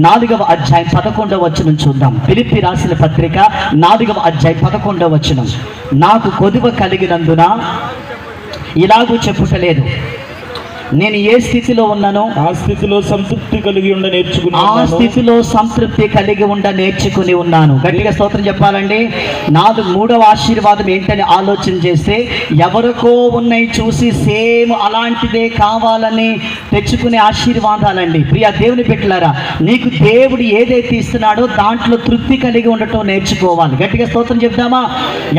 4వ అధ్యాయం 11వ వచనం చూద్దాం. ఫిలిప్పీ రాసిన పత్రిక 4వ అధ్యాయం 11వ వచనం. నాకు కొదువ కలిగినందున ఇలాగూ చెప్పుటలేదు, నేను ఏ స్థితిలో ఉన్నానో ఆ స్థితిలో సంతృప్తి కలిగి ఉండ నేర్చుకుని ఉన్నాను. గట్టిగా స్తోత్రం చెప్పాలండి. మూడవ ఆశీర్వాదం ఏంటని ఆలోచన చేస్తే, ఎవరికో ఉన్నాయి చూసి సేమ్ అలాంటిదే కావాలని తెచ్చుకునే ఆశీర్వాదాలండి. ప్రియా దేవుని బిడ్డలారా, నీకు దేవుడు ఏదైతే ఇస్తున్నాడో దాంట్లో తృప్తి కలిగి ఉండటం నేర్చుకోవాలి. గట్టిగా స్తోత్రం చెప్దామా?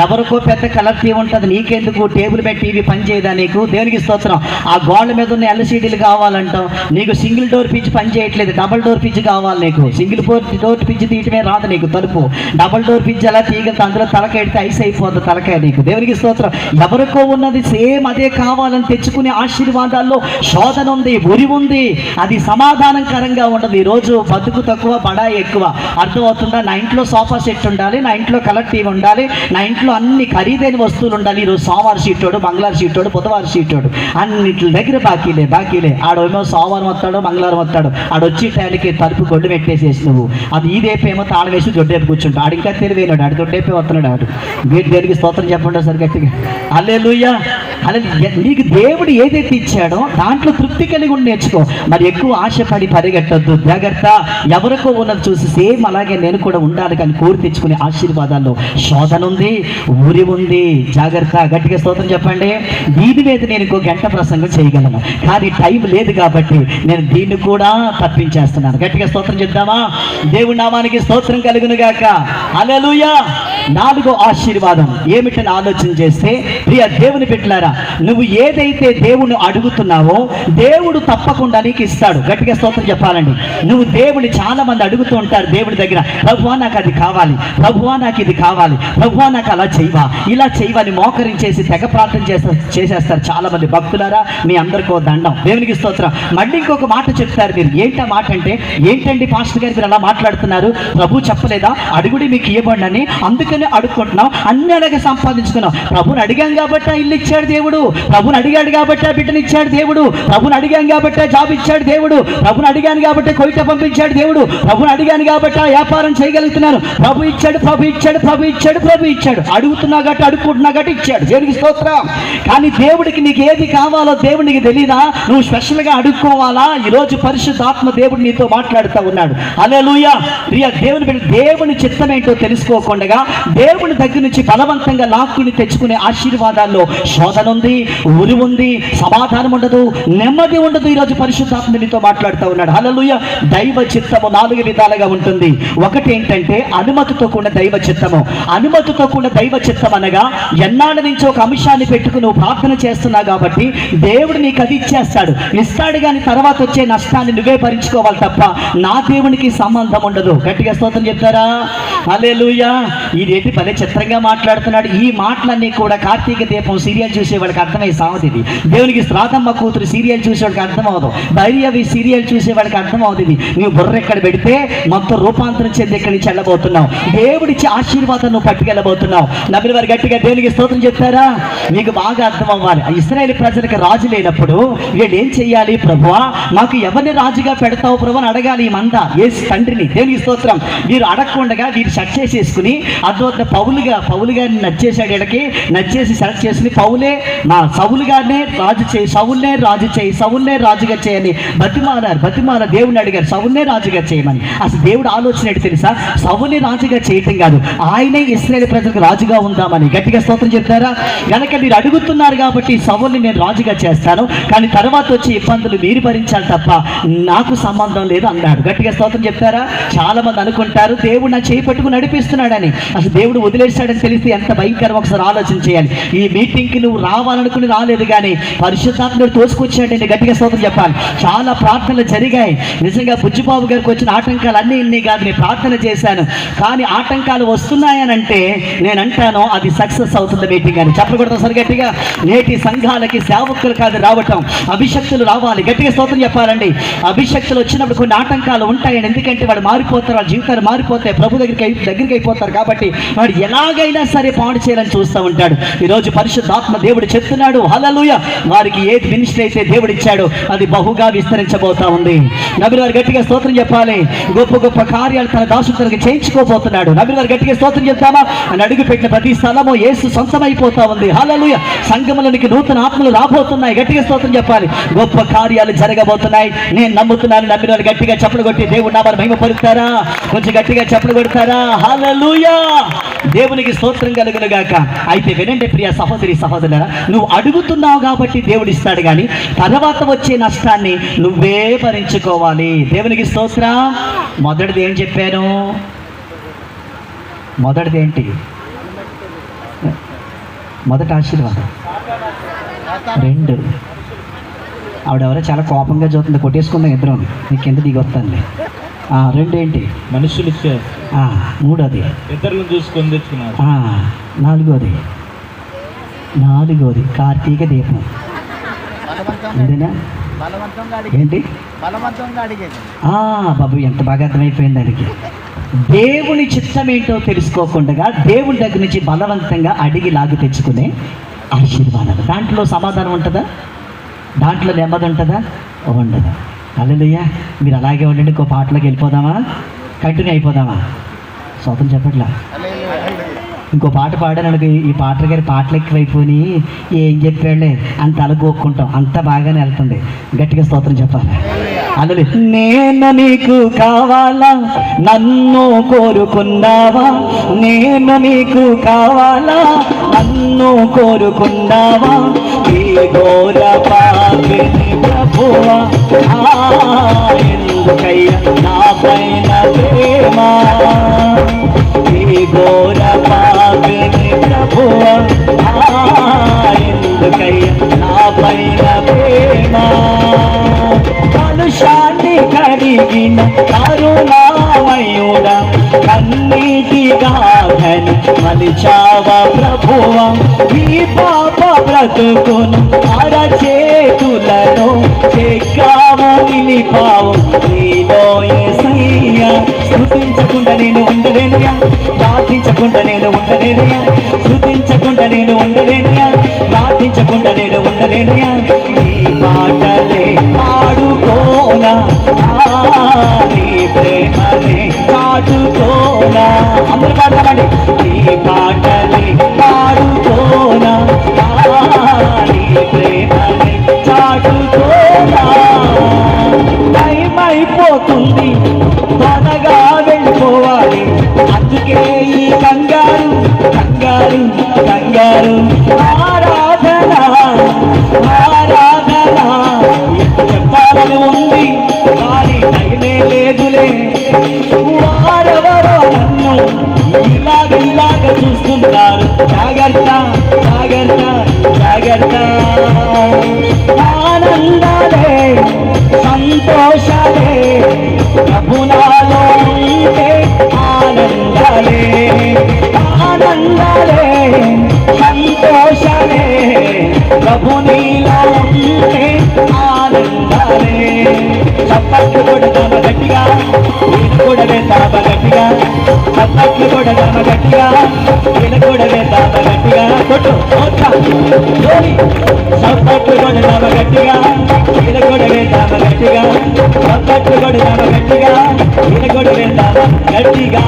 ఎవరికో పెద్ద కలర్ టీవీ ఉంటుంది, నీకెందుకు? టేబుల్ మీద టీవీ పని చేయదా నీకు? దేవునికి స్తోత్రం. ఆ గోడ మీద ఎల్సిడీలు కావాలంటావు. నీకు సింగిల్ డోర్ ఫ్రిడ్జ్ పని చేయట్లేదు, డబుల్ డోర్ ఫ్రిడ్జ్ కావాలి. నీకు సింగిల్ డోర్ ఫ్రిడ్జ్ తీయటమే రాదు నీకు తలుపు. డబుల్ డోర్ ఫ్రిడ్జ్ అలా తీయగలితే అందులో తలకాయ ఎడితే ఐస్ అయిపోతుంది తలకాయ నీకు. దేవునికి స్తోత్రం. ఎవరికో ఉన్నది సేమ్ అదే కావాలని తెచ్చుకునే ఆశీర్వాదాల్లో శోధన ఉంది, ఉరి ఉంది. అది సమాధానకరంగా ఉండదు. ఈరోజు బతుకు తక్కువ, బడా ఎక్కువ. అర్థమవుతుందా? నా ఇంట్లో సోఫా సెట్ ఉండాలి, నా ఇంట్లో కలర్ టీవీ ఉండాలి, నా ఇంట్లో అన్ని ఖరీదైన వస్తువులు ఉండాలి. ఈరోజు సోమవారం సీటోడు, మంగళవారం సీటోడు, బుధవారం సీటోడు, అన్నింటి దగ్గర బాకీలే. ఆడేమో సోమవారం వస్తాడు, మంగళవారం వస్తాడు. ఆడొచ్చి టైంకి తలుపు గొడ్డు పెట్టేసేసి నువ్వు అది ఇదేపేమో తాళం వేసి దొడ్డేపు కూర్చుంటాడు. ఆడు ఇంకా తెలివైనాడు, ఆడు దొడ్డేపే వస్తున్నాడు. ఆడు వీటి దేనికి స్తోత్రం చెప్పండి సార్ గట్టిగా. హల్లెలూయా. నీకు దేవుడు ఏదైతే ఇచ్చాడో దాంట్లో తృప్తి కలిగి ఉండి నేర్చుకో. మరి ఎక్కువ ఆశపడి పరిగెట్టద్దు. జాగ్రత్త. ఎవరికో ఉన్నది చూసి సేమ్ అలాగే నేను కూడా ఉండాలి కానీ కోరి తెచ్చుకునే ఆశీర్వాదాల్లో శోధన ఉంది, ఊరి ఉంది. జాగ్రత్త. గట్టిగా స్తోత్రం చెప్పండి. దీని మీద నేను ఇంకో గంట ప్రసంగం చేయగలను, కానీ టైం లేదు కాబట్టి నేను దీన్ని కూడా తప్పించేస్తున్నాను. గట్టిగా స్తోత్రం చెప్దామా? దేవుడి నామానికి స్తోత్రం కలుగును గాక. హల్లెలూయా. 4వ ఆశీర్వాదం ఏమిటని ఆలోచన చేస్తే, ప్రియ దేవుని బిడ్డలారా, నువ్వు ఏదైతే దేవుని అడుగుతున్నావో దేవుడు తప్పకుండా నీకు ఇస్తాడు. గట్టిగా స్తోత్రం చెప్పాలండి. నువ్వు దేవుని చాలా మంది అడుగుతూ ఉంటారు దేవుడి దగ్గర, ప్రభువా నాకు అది కావాలి, ప్రభువా నాకు ఇది కావాలి, ప్రభువా నాకు అలా చేయవా, ఇలా చేయవని మోకరించేసి తెగ ప్రార్థన చేసేస్తారు చాలా మంది. భక్తులారా, మీ అందరికీ దండం. దేవునికి స్తోత్రం. మళ్ళీ ఇంకొక మాట చెప్తారు మీరు. ఏంటా మాట అంటే, ఏంటండి పాస్టర్ గారు మీరు అలా మాట్లాడుతున్నారు? ప్రభు చెప్పలేదా అడుగుడి మీకు ఇవ్వబడని? అందుకని అడుక్కుంటున్నాం, అన్ని అడగ సంపాదించుకున్నాం. ప్రభుని అడిగాం కాబట్టి ఇల్లు ఇచ్చాడు దేవుడు, ప్రభుని అడిగాడు కాబట్టి బిడ్డను ఇచ్చాడు దేవుడు, ప్రభుని అడిగాం కాబట్టి జాబ్ ఇచ్చాడు దేవుడు, ప్రభుని అడిగాను కాబట్టి కొయిట పంపించాడు దేవుడు, ప్రభుని అడిగాను కాబట్టి వ్యాపారం చేయగలుగుతున్నాను. ప్రభు ఇచ్చాడు, ప్రభు ఇచ్చాడు, ప్రభు ఇచ్చాడు, ప్రభు ఇచ్చాడు. అడుగుతున్నా కాబట్టి అడుక్కుంటున్నా కాబట్టి ఇచ్చాడు. దేవునికి స్తోత్రం. కానీ దేవుడికి నీకు ఏది కావాలో దేవుడికి తెలియదా? నువ్వు స్పెషల్గా అడుక్కోవాలా? ఈరోజు పరిశుద్ధాత్మ దేవుడు నీతో మాట్లాడుతూ ఉన్నాడు. హల్లెలూయా. ప్రియ దేవుని చిత్తం ఏంటో తెలుసుకోకుండా దేవుని దగ్గర నుంచి బలవంతంగా లాక్కుని తెచ్చుకునే ఆశీర్వాదాల్లో శోధన ఉంది, ఉరి ఉంది, సమాధానం ఉండదు, నెమ్మది ఉండదు. ఈరోజు పరిశుద్ధాత్మ నీతో మాట్లాడుతూ ఉన్నాడు. హల్లెలూయా. దైవ చిత్తము 4 విధాలుగా ఉంటుంది. ఒకటి ఏంటంటే అనుమతితో కూడిన దైవ చిత్తము. అనుమతితో కూడిన దైవ చిత్తం అనగా ఎన్నాళ్ళ నుంచి ఒక అంశాన్ని పెట్టుకుని నువ్వు ప్రార్థన చేస్తున్నావు కాబట్టి దేవుడు నీకు అది ఇస్తాడు కానీ తర్వాత వచ్చే నష్టాన్ని నువ్వే భరించుకోవాలి తప్ప నా దేవునికి సంబంధం ఉండదు. గట్టిగా స్తోత్రం చెప్తారా? హల్లెలూయా. ఇదేంటి భలే చిత్రంగా మాట్లాడుతున్నాడు. ఈ మాటలన్నీ కూడా కార్తీక దీపం సీరియల్ చూసేవాడికి అర్థమయ్యే సామెత ఇది. దేవునికి శ్రాద్ధమ్మ కూతురు సీరియల్ చూసేవాడికి అర్థం అవదు, భైరవి సీరియల్ చూసేవాడికి అర్థం అవుతుంది. నువ్వు బుర్ర ఎక్కడ పెడితే మొత్తం రూపాంతరం చెంది ఎక్కడి నుంచి వెళ్ళబోతున్నావు. దేవుడిచ్చే ఆశీర్వాదం నువ్వు పట్టుకెళ్ళబోతున్నావు. నమ్మిన వారి గట్టిగా దేవునికి స్తోత్రం చెప్తారా? మీకు బాగా అర్థం అవ్వాలి. ఇశ్రాయేలు ప్రజలకు రాజు లేనప్పుడు వీళ్ళు ఏం చెయ్యాలి? ప్రభువా మాకు ఎవరిని రాజుగా పెడతావు ప్రభు అని అడగాలి. ఈ మంద యేసు తండ్రిని. దేవునికి స్తోత్రం. వీరు అడగకుండా వీరు షట్ చేసేసుకుని రోజున పౌలు గారిని నచ్చేసాడు. వీళ్ళకి నచ్చేసి సెలెక్ట్ చేసింది పౌలే, సౌలు గారినే రాజు చేయి, సౌల్నే రాజు చేయి, సౌల్నే రాజుగా చేయని బతిమాల దేవుడిని అడిగారు, సౌల్నే రాజుగా చేయమని. అసలు దేవుడు ఆలోచన ఏంటి తెలుసా? సౌల్ని రాజుగా చేయటం కాదు, ఆయనే ఇశ్రాయేలు ప్రజలకు రాజుగా ఉందామని. గట్టిగా స్తోత్రం చెప్తారా? గనక మీరు అడుగుతున్నారు కాబట్టి సౌల్ని నేను రాజుగా చేస్తాను, కానీ తర్వాత వచ్చే ఇబ్బందులు మీరు భరించాలి తప్ప నాకు సంబంధం లేదు అన్నాడు. గట్టిగా స్తోత్రం చెప్తారా? చాలా మంది అనుకుంటారు దేవుడు నా చేయి పట్టుకుని నడిపిస్తున్నాడని. అసలు దేవుడు వదిలేశాడని తెలిస్తే ఎంత భయంకరం, ఒకసారి ఆలోచన చేయాలి. ఈ మీటింగ్కి నువ్వు రావాలనుకుని రాలేదు, కానీ పరిశుద్ధాత్ముడు తోసుకొచ్చాడండి. గట్టిగా స్తోత్రం చెప్పాలి. చాలా ప్రార్థనలు జరిగాయి. నిజంగా బుజ్జిబాబు గారికి వచ్చిన ఆటంకాలు అన్నీ ఇన్ని కాదు, నేను ప్రార్థన చేశాను, కానీ ఆటంకాలు వస్తున్నాయనంటే నేను అంటాను అది సక్సెస్ అవుతుంది మీటింగ్ అని. చెప్పకూడదు సరి గట్టిగా. నేటి సంఘాలకి సేవకులు కాదు రావటం, అభిషక్తులు రావాలి. గట్టిగా స్తోత్రం చెప్పాలండి. అభిషక్తులు వచ్చినప్పుడు కొన్ని ఆటంకాలు ఉంటాయని, ఎందుకంటే వాడు మారిపోతారు, వాళ్ళ జీవితాలు మారిపోతాయి, ప్రభు దగ్గరికి అయిపోతారు. కాబట్టి వాడు ఎలాగైనా సరే పాడు చేయాలని చూస్తూ ఉంటాడు. ఈరోజు పరిశుద్ధాత్మ దేవుడు చెప్తున్నాడు, హల్లెలూయా, వారికి ఏది మినిస్ట్రీ అయితే దేవుడు ఇచ్చాడో అది బహుగా విస్తరించబోతా ఉంది. నబి వారు గట్టిగా స్తోత్రం చెప్పాలి. గొప్ప గొప్ప కార్యాలు తన దాసులకు చేయించుకోబోతున్నాడు. నబి వారు గట్టిగా స్తోత్రం చెప్తామా? అని అడుగు పెట్టిన ప్రతి స్థలము యేసు సొంతమైపోతా ఉంది. హల్లెలూయా. సంఘములనికి నూతన ఆత్మలు రాబోతున్నాయి. గట్టిగా స్తోత్రం చెప్పాలి. గొప్ప కార్యాలు జరగబోతున్నాయి. నేను నమ్ముతున్నాను. నమ్మిన వాళ్ళు గట్టిగా చప్పలు కొట్టి దేవుడు నామమున మహిమ పలుకుతారా? కొంచెం గట్టిగా చప్పలు కొడతారా? హల్లెలూయా. దేవునికి స్తోత్రం కలుగును గాక. అయితే వినండి ప్రియ సహోదరి సహోదరులారా, నువ్వు అడుగుతున్నావు కాబట్టి దేవుడు ఇస్తాడు, కానీ తర్వాత వచ్చే నష్టాన్ని నువ్వే భరించుకోవాలి. దేవునికి స్తోత్రం. మొదటిది ఏం చెప్పాను? మొదటిది ఏంటి? మొదటి ఆశీర్వాదం. 2, ఆవిడెవరో చాలా కోపంగా చూస్తుంది, కొట్టేసుకుందాం ఇద్దరం, నీకు ఎంత దిగొస్తానులే. 2 ఏంటి? మనుషులు. 3 ఇతరులను చూసుకొని తెచ్చుకున్నారు. 4 కార్తీక దీపం. అంతేనా? ఏంటి బాబు, ఎంత బాగా అర్థమైపోయింది దానికి. దేవుని చిత్తం ఏంటో తెలుసుకోకుండా దేవుని దగ్గర నుంచి బలవంతంగా అడిగి లాగు తెచ్చుకునే ఆశీర్వాదాలు. దాంట్లో సమాధానం ఉంటుందా? దాంట్లో నెమ్మది ఉంటుందా? ఉండదు. హల్లెలూయా. మీరు అలాగే ఉండండి. ఇంకో పాటలోకి వెళ్ళిపోదామా? కంటిన్యూ అయిపోదామా? స్తోత్రం చెప్పట్లా. ఇంకో పాట పాడాను, ఈ పాట గారి పాటలు ఎక్కువైపోయి ఏం చెప్పాడులే అంత అలగొక్కుంటాం, అంత బాగానే వెళ్తుంది. గట్టిగా స్తోత్రం చెప్పాలి. అందులో నేను నీకు కావాలా, నన్ను కోరుకున్నావా, నేను నీకు కావాలా, నన్ను కోరుకున్నావా, ఈ ఘోర పాపిని ప్రభువా, ఎందుకయ్యా నా పైన ప్రేమ, ఈ ఘోర పాపిని ప్రభువా, ఎందుకయ్యా నా పైన ప్రేమ, మనుషాన్ని కడిగిన కరుణామయుడా, కన్నీటి గాథని మలిచావా ప్రభువా, ఈ పాప బ్రతుకును అరచేతులను చెక్కావు నిలిపావు, నీలో యేసయ్యా, స్తుతించకుండా నేను ఉండలేనుయా, ప్రార్థించకుండా నేను ఉండలేనుయా, స్తుతించకుండా నేను ఉండలేనుయా, ప్రార్థించకుండా నేను ఉండలేనుయా, నీ మాటలే పాడుకోనా, నీ ప్రేమనే చాటుకోనా, అందరూ పాడతామండి, నీ మాటలే పాడుకోనా, నీ ప్రేమనే చాటుకోనా, టైం అయిపోతుంది త్వరగా వెళ్ళిపోవాలి, అందుకే ఈ కంగారు కంగారు కంగారు, ఆరాధన ఆరాధన చెప్పాలని ఉంది కానీ టైమే లేదులే, వారెవరో నన్ను ఇలాగ చూస్తున్నారు, జాగ్రత్త జాగ్రత్త జాగ్రత్త, ఆనందాలే సంతోషాలే ప్రభునాలో ఉంటే, ఆనందాలే ఆనందాలే సంతోషాలే ప్రభునీలో ఉంటే, ఆనందాలే. చప్పట్లు కొడదామ గట్టిగా, నేను కూడా వేద్దామ గట్టిగా, చప్పట్లు కొడదామ గట్టిగా, నేను కూడా వేద్దామ గట్టిగా, కొట్టు చప్పట్లు కొడదామ గట్టిగా, నేను కూడా వేద్దామ గట్టిగా, చప్పట్లు కొడదామ గట్టిగా, నేను కూడా వేద్దామ గట్టిగా.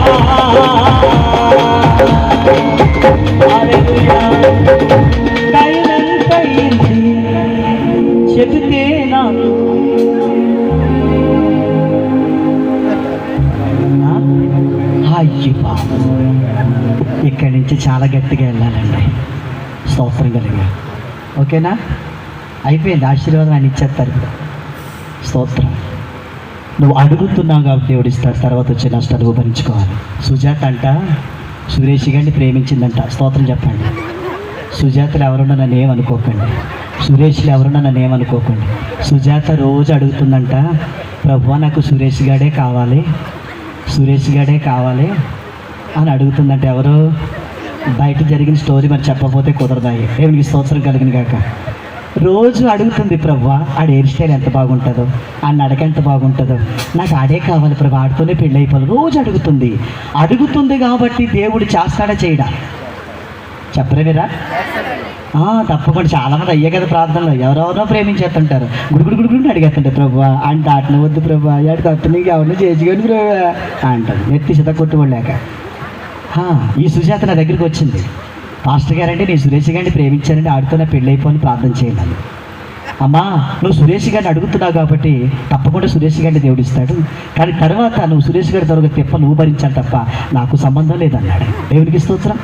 నుంచి చాలా గట్టిగా వెళ్ళాలండి. స్తోత్రం కలిగా. ఓకేనా? అయిపోయింది. ఆశీర్వాదం ఆయన ఇచ్చేస్తారు ఇప్పుడు. స్తోత్రం. నువ్వు అడుగుతున్నావు కాబట్టి దేవుడు ఇస్తాడు. తర్వాత వచ్చే నష్టాలు నువ్వు భరించుకోవాలి. సుజాత అంట సురేష్ గారిని ప్రేమించిందంట. స్తోత్రం చెప్పండి. సుజాతలు ఎవరున్నా నన్ను ఏమనుకోకండి, సురేష్లు ఎవరున్నా నన్ను ఏమనుకోకండి. సుజాత రోజు అడుగుతుందంట, ప్రభువా నాకు సురేష్ గాడే కావాలి, సురేష్ గాడే కావాలి అని అడుగుతుందంట. ఎవరు? బయట జరిగిన స్టోరీ మరి చెప్పకపోతే కుదరదాయి. దేవునికి స్తోత్రం కలిగిన కాక. రోజు అడుగుతుంది, ప్రభువా ఆడ హెయిర్ స్టైల్ ఎంత బాగుంటుందో, ఆ నడక ఎంత బాగుంటుందో, నాకు ఆడే కావాలి ప్రభు, ఆడితోనే పెళ్ళి అయిపోవాలి. రోజు అడుగుతుంది కాబట్టి దేవుడు చేస్తాడా చేయడా? చెప్పరే మీరా? తప్పకుండా. చాలామంది అయ్యే కదా ప్రార్థనలో ఎవరెవరో ప్రేమించేస్తుంటారు. గుడి అడిగేస్తుంటారు, ప్రభువా అంటే దాటిన వద్దు ప్రభువా, ఆడి తట్టు నీకు ఎవరిని చేసుకొని ప్రభువా అంటారు. నెత్తి చిత కొట్టుకోలేక. ఈ సుజాత నా దగ్గరికి వచ్చింది, పాస్టర్ గారంటే నేను సురేష్ గారిని ప్రేమించానంటే ఆడితోనే పెళ్ళి అయిపోయి ప్రార్థన చేయాలి. అమ్మా నువ్వు సురేష్ గారిని అడుగుతున్నావు కాబట్టి తప్పకుండా సురేష్ గారిని దేవుడు ఇస్తాడు, కానీ తర్వాత నువ్వు సురేష్ గారి తరగతి తెప్ప నువ్వు భరించాలి తప్ప నాకు సంబంధం లేదన్నాడు. దేవునికి స్తోత్రం.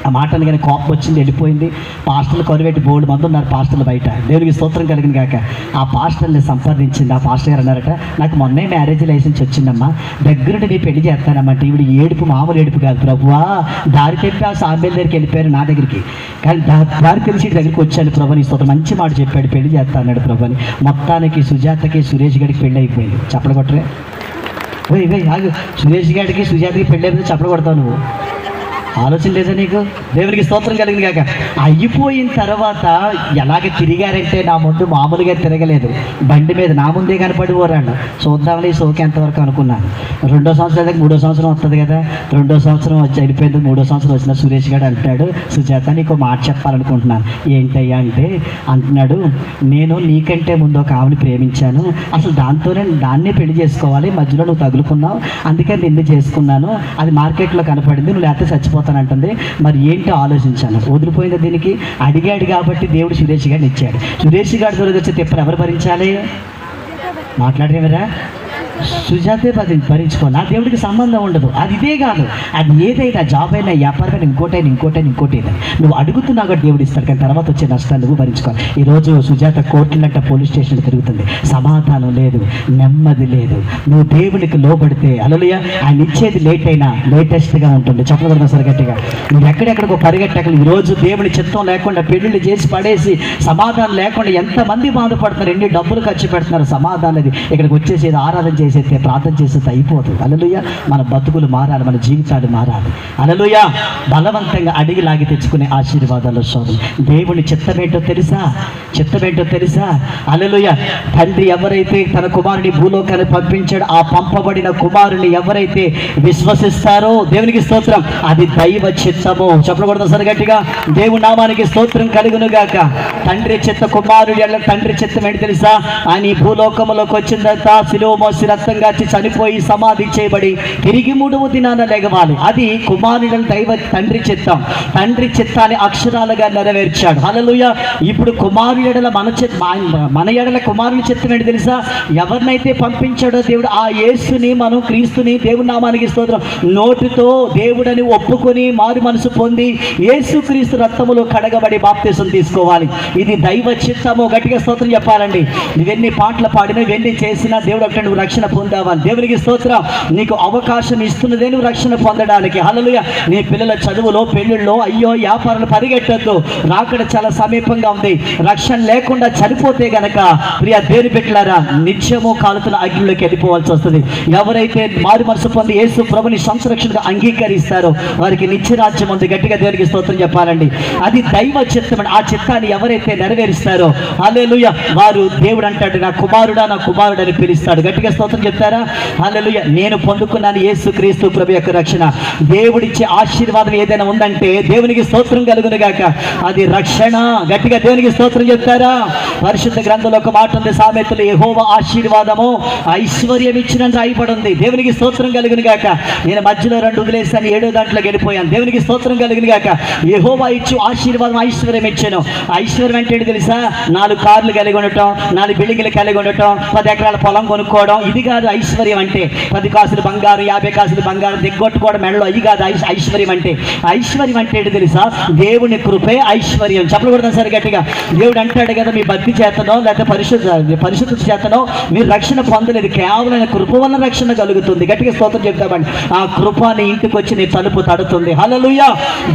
ఆ మాట అనగానే కోపం వచ్చింది, వెళ్ళిపోయింది. పాస్టర్లు కొనిపెట్టి బోర్డు మంది ఉన్నారు పాస్టర్లు బయట. దేవునికి స్తోత్రం కలిగిన కాక ఆ పాస్టర్ని సంపాదించింది. ఆ పాస్టర్ గారు అన్నారట, నాకు మొన్నే మ్యారేజ్ లైసెన్స్ వచ్చిందమ్మా, దగ్గరుండి నీ పెళ్లి చేస్తానమ్మా. ఈవిడ ఏడుపు మామూలు ఏడుపు కాదు, ప్రభువా దారి తెప్పి ఆ సాంబేల్ దగ్గరికి వెళ్ళిపోయారు నా దగ్గరికి, కానీ దారి తెలిసి దగ్గరికి వచ్చాను ప్రభు, నీ స్తోత్రం మంచి మాట చెప్పాడు, పెళ్లి చేస్తా అన్నాడు ప్రభు అని. మొత్తానికి సుజాతకి సురేష్ గారికి పెళ్ళి అయిపోయింది. చప్పలు కొట్టరే ఆగు. సురేష్ గారికి సుజాతకి పెళ్ళి అయిపోయింది, చప్పలు కొడతావు నువ్వు. ఆలోచన లేదా నీకు? దేవునికి స్తోత్రం కలిగింది కాక. అయిపోయిన తర్వాత ఎలాగ తిరిగారంటే నా ముందు మామూలుగా తిరగలేదు, బండి మీద నా ముందే కనపడి పోరాడు. చూద్దామని సోకి ఎంతవరకు అనుకున్నాను. 2వ సంవత్సరం దగ్గర 3వ సంవత్సరం వస్తుంది కదా, 2వ సంవత్సరం వచ్చి అయిపోయింది. 3వ సంవత్సరం వచ్చిన సురేష్ గారు అంటాడు, సుజాత నీకు మాట చెప్పాలనుకుంటున్నాను. ఏంటయ్యా అంటే అంటున్నాడు, నేను నీకంటే ముందు ఒక ఆవిని ప్రేమించాను, అసలు దాన్నే పెళ్లి చేసుకోవాలి, మధ్యలో నువ్వు తగులుకున్నావు, అందుకని నిన్ను చేసుకున్నాను, అది మార్కెట్లో కనపడింది, నువ్వు లేకపోతే చచ్చిపోతాను అంటుంది. మరి ఏంటో ఆలోచించాను. వదిలిపోయింది దీనికి. అడిగాడు కాబట్టి దేవుడు సురేష్ గారిని ఇచ్చాడు. సురేష్ గారి దొరికి వచ్చే తిప్పలు ఎవరు భరించాలి? మాట్లాడేవరా? సుజాతే భరించుకో. నా దేవుడికి సంబంధం ఉండదు. అది ఇదే కాదు, అది ఏదైనా జాబ్ అయినా వ్యాపారమైనా ఇంకోటైనా నువ్వు అడుగుతున్నావు కాబట్టి దేవుడు ఇస్తాడు, కానీ తర్వాత వచ్చే నష్టాలు నువ్వు భరించుకోవాలి. ఈరోజు సుజాత కోర్టులంట పోలీస్ స్టేషన్ తిరుగుతుంది, సమాధానం లేదు, నెమ్మది లేదు. నువ్వు దేవుడికి లోబడితే హల్లెలూయా ఆయన ఇచ్చేది లేట్ అయినా లేటెస్ట్గా ఉంటుంది. చెప్పకూడదు సరే గట్టిగా. నువ్వు ఎక్కడెక్కడికో పరిగెట్టగలి. ఈరోజు దేవుడి చిత్తం లేకుండా పెళ్లిళ్ళు చేసి పడేసి సమాధానం లేకుండా ఎంతమంది బాధపడుతున్నారు, ఎన్ని డబ్బులు ఖర్చు పెడుతున్నారు. సమాధానం అది ఇక్కడికి వచ్చేసేది ఆరాధన చేసేస్తే ప్రార్థన చేసేది అయిపోదు. హల్లెలూయా మన బతుకులు మారాలి, మన జీవితాలు మారాలి. హల్లెలూయా బలవంతంగా అడిగి లాగి తెచ్చుకునే ఆశీర్వాదాలు వస్తుంది. దేవుని చిత్తమేంటో తెలుసా? హల్లెలూయా తండ్రి ఎవరైతే తన కుమారుని భూలోకాన్ని పంపించాడో ఆ పంపబడిన కుమారుని ఎవరైతే విశ్వసిస్తారో దేవునికి స్తోత్రం, అది దైవ చిత్తము. చెప్పకూడదు సరి గట్టిగా. దేవుని నామానికి స్తోత్రం కలుగును గాక. తండ్రి చిత్త కుమారుడు తండ్రి చిత్తం ఏంటి తెలుసా? ఆయన ఈ భూలోకంలోకి వచ్చిన తర్వాత శిలువ మోసి రక్తం గాచి చనిపోయి సమాధి చేయబడి తిరిగి 3వ దినాన లెగవాలి. అది కుమారుడు దైవ తండ్రి చిత్తం. తండ్రి చిత్తాన్ని అక్షరాలుగా నెరవేర్చాడు. హల్లెలూయా. ఇప్పుడు కుమారుడు ఎడల మన ఎడల కుమారుని చిత్తం ఏంటి తెలుసా? ఎవరినైతే పంపించాడో దేవుడు ఆ యేసుని మనం క్రీస్తుని దేవుని నామానికి స్తోత్రం నోటితో దేవుడని ఒప్పుకొని మారు మనసు పొంది యేసు క్రీస్తు రక్తములో కడగబడి బాప్తిసం తీసుకోవాలి. ఇది దైవ చిత్తము. గట్టిగా స్తోత్రం చెప్పాలండి. నువ్వెన్ని పాటలు పాడినా ఇవన్నీ చేసినా దేవుడు ఒకటి నువ్వు రక్షణ పొందావని దేవునికి స్తోత్రం. నీకు అవకాశం ఇస్తున్నదే నువ్వు రక్షణ పొందడానికి. హల్లెలూయా. నీ పిల్లల చదువులో పెళ్ళిళ్ళలో అయ్యో వ్యాపారాలు పరిగెట్టద్దు, రాకడ చాలా సమీపంగా ఉంది. రక్షణ లేకుండా చనిపోతే గనక ప్రియ దేవుని బిడ్డలారా నిత్యము కాలుతున్న అగ్నిలోకి వెళ్ళిపోవాల్సి వస్తుంది. ఎవరైతే మారు మనసు పొంది యేసు ప్రభుని సంరక్షణగా అంగీకరిస్తారో వారికి నిత్యరాజ్యం ఉంది. గట్టిగా దేవునికి స్తోత్రం చెప్పాలండి. అది దైవ చిత్తం. ఆ చిత్తాన్ని ఎవరైతే నెరవేరుస్తారో హల్లెలూయా వారు దేవుడు అంటాడు నా కుమారుడా అని పిలుస్తాడు. గట్టిగా స్తోత్రం చెప్తారా? హల్లెలూయా. నేను పొందుకున్నాను యేసు క్రీస్తు ప్రభు యొక్క రక్షణ. దేవుడిచ్చే ఆశీర్వాదం ఏదైనా ఉందంటే దేవునికి స్తోత్రం కలుగును గాక, అది రక్షణ. గట్టిగా దేవునికి స్తోత్రం చెప్తారా? పరిశుద్ధ గ్రంథంలో ఒక మాట ఉంది, సామెతలు యెహోవా ఆశీర్వాదము ఐశ్వర్యం ఇచ్చినని రాయబడి ఉంది. దేవునికి స్తోత్రం కలుగును గాక. నేను మధ్యలో 2 వదిలేసాను, 7వ దాంట్లోకి వెళ్ళిపోయాను. దేవునికి స్తోత్రం కలుగును గాక. యెహోవా ఇచ్చు ఆశీర్వాదం ఐశ్వర్యం ఇచ్చాను. ఐశ్వర్యం అంటే తెలుసా? 4 కార్లు కలిగి ఉండటం, 4 బిల్డింగ్లు కలిగి ఉండటం, 10 ఎకరాల పొలం కొనుక్కోవడం, ఇది కాదు ఐశ్వర్యం అంటే. 10 కాసులు బంగారు, 50 కాసులు బంగారు దిగ్గొట్టుకోవడం మెడలో, అవి కాదు ఐశ్వర్యం అంటే. ఐశ్వర్యం అంటే ఏంటి తెలుసా? దేవుని కృపే ఐశ్వర్యం. చెప్పకూడదు సరే గట్టిగా. దేవుడు అంటాడు కదా, మీ భక్తి చేతనో లేకపోతే పరిశుద్ధత చేతనో మీరు రక్షణ పొందలేదు, కేవలం కృప వల్ల రక్షణ కలుగుతుంది. గట్టిగా స్తోత్రం చెప్తామండి. ఆ కృప నీ ఇంటికి వచ్చి నీ తలుపు తడుతుంది. హల్లెలూయా.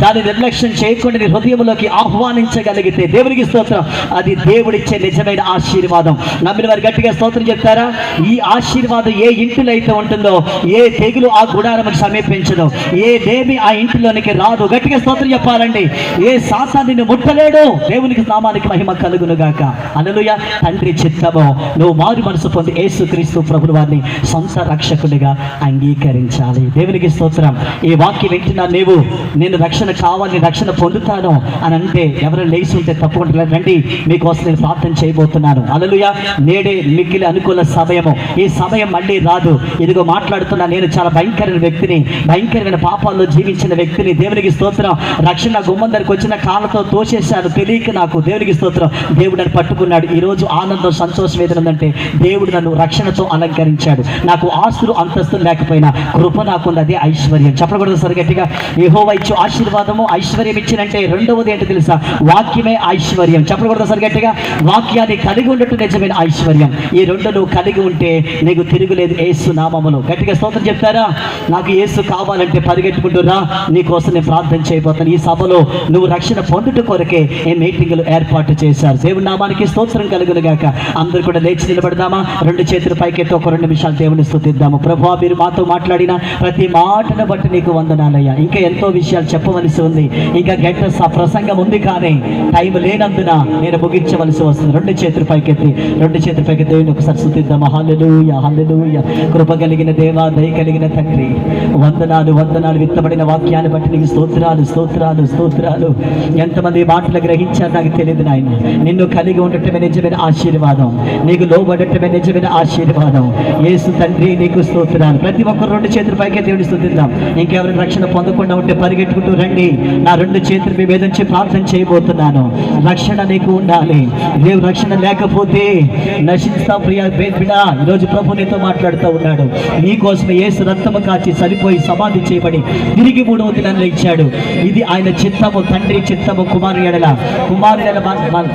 దాన్ని నిర్లక్ష్యం చేయకుండా నీ హృదయంలోకి ఆహ్వానించగలిగితే దేవునికి స్తోత్రం. అది దేవుడిచ్చే నిజమైన ఆశీర్వాదం. నమ్మిన వారు గట్టిగా స్తోత్రం చెప్తారా? ఈ ఆశీర్వాదం ఏ ఇంటిలో అయితే ఉంటుందో ఏ తెగులు ఆ గుడారముకు సమీపించదు, ఏ దేవి ఆ ఇంటిలోనికి రాదు. గట్టిగా స్తోత్రం చెప్పాలండి. ఏ సాతాను నిన్ను ముట్టలేడు. దేవునికి నామానికి మహిమ కలుగును గాక. హల్లెలూయా. తండ్రి చిత్తము నువ్వు మారు మనసు పొంది యేసుక్రీస్తు ప్రభువు వారిని సొంత రక్షకుడిగా అంగీకరించాలి. దేవునికి స్తోత్రం. ఈ వాక్యం వింటున్నా నీవు, నేను రక్షణ కావాలి, రక్షణ పొందుతాను అని అంటే ఎవరైనా లేచి ఉంటే తప్పకుండా రండి, మీకోసం నేను ప్రార్థన చేయబోతున్నాను. హల్లెలూయా. నేడే మిగిలి అనుకూల సమయము. ఈ సమయం మళ్ళీ రాదు. ఇదిగో మాట్లాడుతున్నా, నేను చాలా భయంకరమైన వ్యక్తిని, భయంకరమైన పాపాల్లో జీవించిన వ్యక్తిని. దేవునికి స్తోత్రం. రక్షణ గుమ్మం దగ్గరికి వచ్చిన కాళ్ళతో తోసేశాను, తెలియక నాకు. దేవునికి స్తోత్రం. దేవుడు నన్ను పట్టుకున్నాడు. ఈరోజు ఆనందం, సంతోషం ఏదంటే దేవుడు నన్ను రక్షణతో అలంకరించాడు. నాకు ఆస్తులు అంతస్తులు లేకపోయినా కృప నాకుంది, అదే ఐశ్వర్యం. చెప్పకూడదు సరి గట్టిగా. యెహోవా ఇచ్చు ఆశీర్వాదము, ఐశ్వర్యం ఇచ్చినంటే రెండవది ఏంటో తెలుసా? వాక్యమే ఐశ్వర్యం. చెప్పకూడదు సరి గట్టిగా. వాక్యాన్ని కలిగి ఉండటం నిజమైన ఐశ్వర్యం. ఈ రెండు నువ్వు కలిగి ఉంటే నీకు తిరుగులేదు యేసు నామములో. గట్టిగా స్తోత్రం చెప్తారా? నాకు యేసు కావాలంటే పరిగెట్టుకుంటురా, నీకోసం నేను ప్రార్థన చేయబోతాను. ఈ సభలో నువ్వు రక్షణ పొందుట కొరకే ఈ మీటింగులు ఏర్పాటు చేశారు. దేవుని నామానికి స్తోత్రం కలుగును గాక. అందరూ కూడా లేచి నిలబడదామా? 2 చేతులు పైకెత్తి ఒక 2 నిమిషాలు దేవుని స్తుతిద్దాము. ప్రభువా, మీరు మాతో మాట్లాడిన ప్రతి మాటను బట్టి నీకు వందనాలయ్యా. ఇంకా ఎంతో విషయాలు చెప్పవలసి ఉంది, ఇంకా గంట ప్రసంగం ఉంది, కానీ టైం లేనందున నేను ముగించవలసి వస్తుంది. 2 చేతులు పైకెత్తి దేవుని ఒకసారి స్తుతిద్దామా. హల్లెలూయా, హల్లెలూయా. కృప కలిగిన దేవా, దయ కలిగిన తండ్రి, వందనాలు. విత్తబడిన వాక్యాన్ని బట్టి నీకు స్తోత్రాలు. ఎంతమంది మాటలు గ్రహించారు నాకు తెలియదు నాయన. నిన్ను కలిగి ఉండటమే నిజమైన ఆశీర్వాదం, నీకు లోబడటమే నిజమైన ఆశీర్వాదం. యేసు తండ్రి నీకు స్తోత్రాలు. ప్రతి ఒక్కరు 2 చేతుల పైకి దేవుని స్తుతిద్దాం. ఇంకెవరైనా రక్షణ పొందకుండా ఉంటే పరిగెట్టుకుంటూ రండి. నా 2 చేతులు మీ మీద నుంచి ప్రార్థన చేయబోతున్నాను. రక్షణ నీకు ఉండాలి. దేవుడు రక్షణ లేకపోతే నశిస్తా ప్రియ బిడ్డ. ఈరోజు ప్రభు నీతో మాట్లాడుతూ ఉన్నాడు. నీకోసమే యేసు రక్తము కాచి చనిపోయి సమాధి చేయబడి తిరిగి 3వ దినాన్ని ఇచ్చాడు. ఇది ఆయన చిత్తము, తండ్రి చిత్తము. కుమారుని ఎడల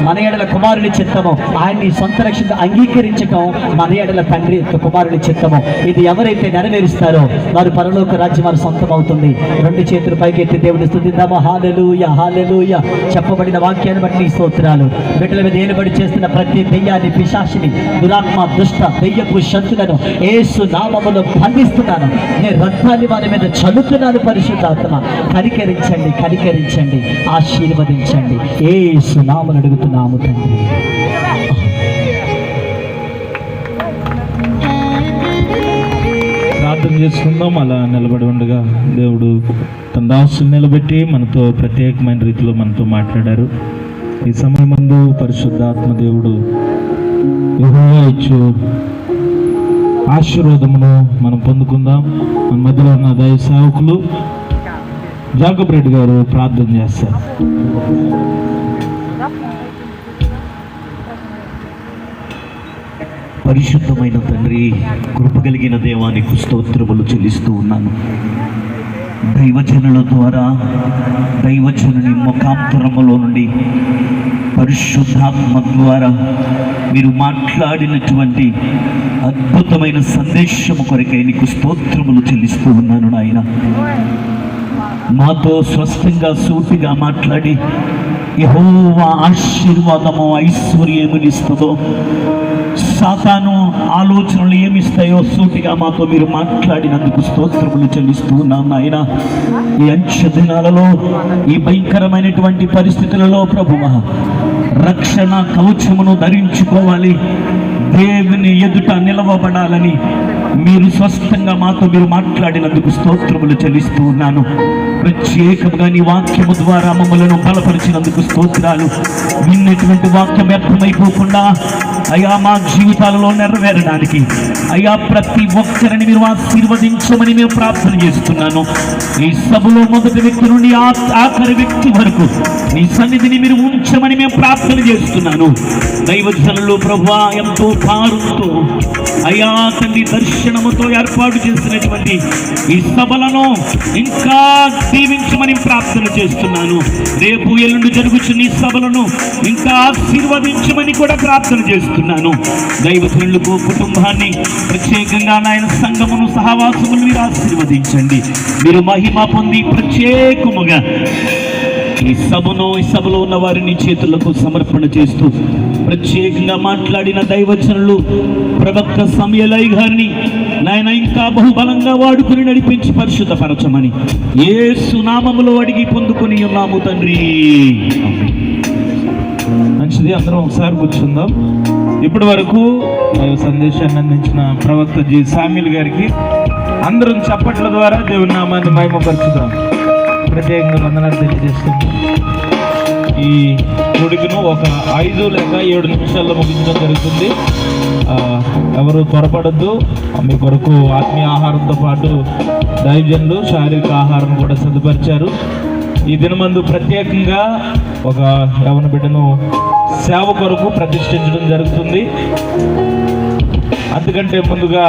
మన ఎడల కుమారుని చిత్తము. ఆయన్ని సొంత రక్షణ అంగీకరించటం మన ఎడల తండ్రి కుమారుని చిత్తము. ఇది ఎవరైతే నెరవేరుస్తారో వారు పరలోక రాజ్యం వారు సొంతం అవుతుంది. 2 చేతులు పైకెత్తి దేవుని స్తుతిద్దామా. హల్లెలూయా, హల్లెలూయా. చెప్పబడిన వాక్యాన్ని బట్టి స్తోత్రాలు. బిడ్డల మీద ఏలుబడి చేస్తున్న ప్రతి దెయ్యాన్ని, పిశాచిని, దురాత్మ, దుష్ట దెయ్యపు శక్తులను యేసు నామములో బంధిస్తున్నాను. నేను రక్తాన్ని వారి మీద చల్లుతున్నాను. పరిశుద్ధాత్మ కనికరించండి, ఆశీర్వదించండి. యేసు నామములో అడుగుతున్నాము తండ్రి. ప్రార్థన చేసుకుందాం. అలా నిలబడి ఉండగా దేవుడు తన దాసుని నిలబెట్టి మనతో ప్రత్యేకమైన రీతిలో మనతో మాట్లాడారు. ఈ సమయం ముందు పరిశుద్ధాత్మ దేవుడు యెహోవా ఇచ్చు ఆశీర్వాదమును మనం పొందుకుందాం. మన మధ్యలో ఉన్న దైవ సేవకులు జాకబ్ రెడ్డి గారు ప్రార్థన చేస్తారు. పరిశుద్ధమైన తండ్రి, కృప కలిగిన దేవానికి స్తోత్రములు చెల్లిస్తూ ఉన్నాను. దైవజనుల ద్వారా, దైవజనుని ముఖాంతరములో నుండి పరిశుద్ధాత్మ ద్వారా మీరు మాట్లాడినటువంటి అద్భుతమైన సందేశము కొరకై నీకు స్తోత్రములు చెల్లిస్తూ ఉన్నాను నాయన. మాతో స్వస్థంగా సూటిగా మాట్లాడి యెహోవా ఆశీర్వాదము, ఐశ్వర్యమునిస్తుందో, సాతాను ఆలోచనలు ఏమిస్తాయో సూటిగా మాతో మీరు మాట్లాడినందుకు స్తోత్రములు చెల్లిస్తూ ఉన్నాను నాయన. ఈ అంచె దినాలలో, ఈ భయంకరమైనటువంటి పరిస్థితులలో ప్రభువా, రక్షణ కవచమును ధరించుకోవాలి, దేవుని ఎదుట నిలవబడాలని మీరు స్పష్టంగా మాతో మీరు మాట్లాడినందుకు స్తోత్రములు చెల్లిస్తూ ఉన్నాను. ప్రత్యేకంగా నీ వాక్యము ద్వారా మమ్మలను బలపరిచినందుకు స్తోత్రాలు. విన్నటువంటి వాక్యం వ్యర్థమైపోకుండా అయ్యా మా జీవితాలలో నెరవేరడానికి అయ్యా ప్రతి ఒక్కరిని మీరు ఆశీర్వదించమని మేము ప్రార్థన చేస్తున్నాను. ఈ సభలో మొదటి వ్యక్తి నుండి ఆఖరి వ్యక్తి వరకు నీ సన్నిధిని మీరు ఉంచమని మేము ప్రార్థన చేస్తున్నాను. దైవజనులు ప్రభువా ఎంతో కారుతో అయ్యా తండ్రి దర్శనముతో ఏర్పాటు చేసినటువంటి ఈ సభలను ఇంకా దీవించమని ప్రార్థన చేస్తున్నాను. రేపు ఎల్లుండి జరుగుతున్న ఈ సభలను ఇంకా ఆశీర్వదించమని కూడా ప్రార్థన చేస్తున్నాను. దైవజనులకు కుటుంబాన్ని ప్రత్యేకంగా నాయన సంఘమును సహవాసమును మీరు ఆశీర్వదించండి. మీరు మహిమ పొంది ప్రత్యేకముగా ఈ సభలో ఉన్న వారిని చేతులకు సమర్పణ చేస్తూ ప్రత్యేకంగా మాట్లాడిన దైవజనులు ప్రవక్త సమయలయ్య గారిని నాయన ఇంకా బహుబలంగా వాడుకుని నడిపించి పరిశుద్ధపరచమని యేసు నామములో అడిగి పొందుకొని ఉన్నాము తండ్రి. మంచిది, అందరం ఒకసారి కూర్చుందాం. ఇప్పటి వరకు సందేశాన్ని అందించిన ప్రవక్త జి సామ్యుల్ గారికి అందరం చప్పట్ల ద్వారా దేవుని నామాన్ని మహిమపరచుదాం. ప్రత్యేకంగా వందనాలు తెలియజేస్తుంది. ఈ కొడుకును ఒక 5 లేక 7 నిమిషాల్లో ముగించడం జరుగుతుంది. ఎవరు త్వరపడద్దు. మీ కొరకు ఆత్మీయ ఆహారంతో పాటు దైవజనులు శారీరక ఆహారం కూడా సిద్ధపరిచారు. ఈ దినమందు ప్రత్యేకంగా ఒక యవన బిడ్డను సేవ కొరకు ప్రతిష్ఠించడం జరుగుతుంది. అందుకంటే ముందుగా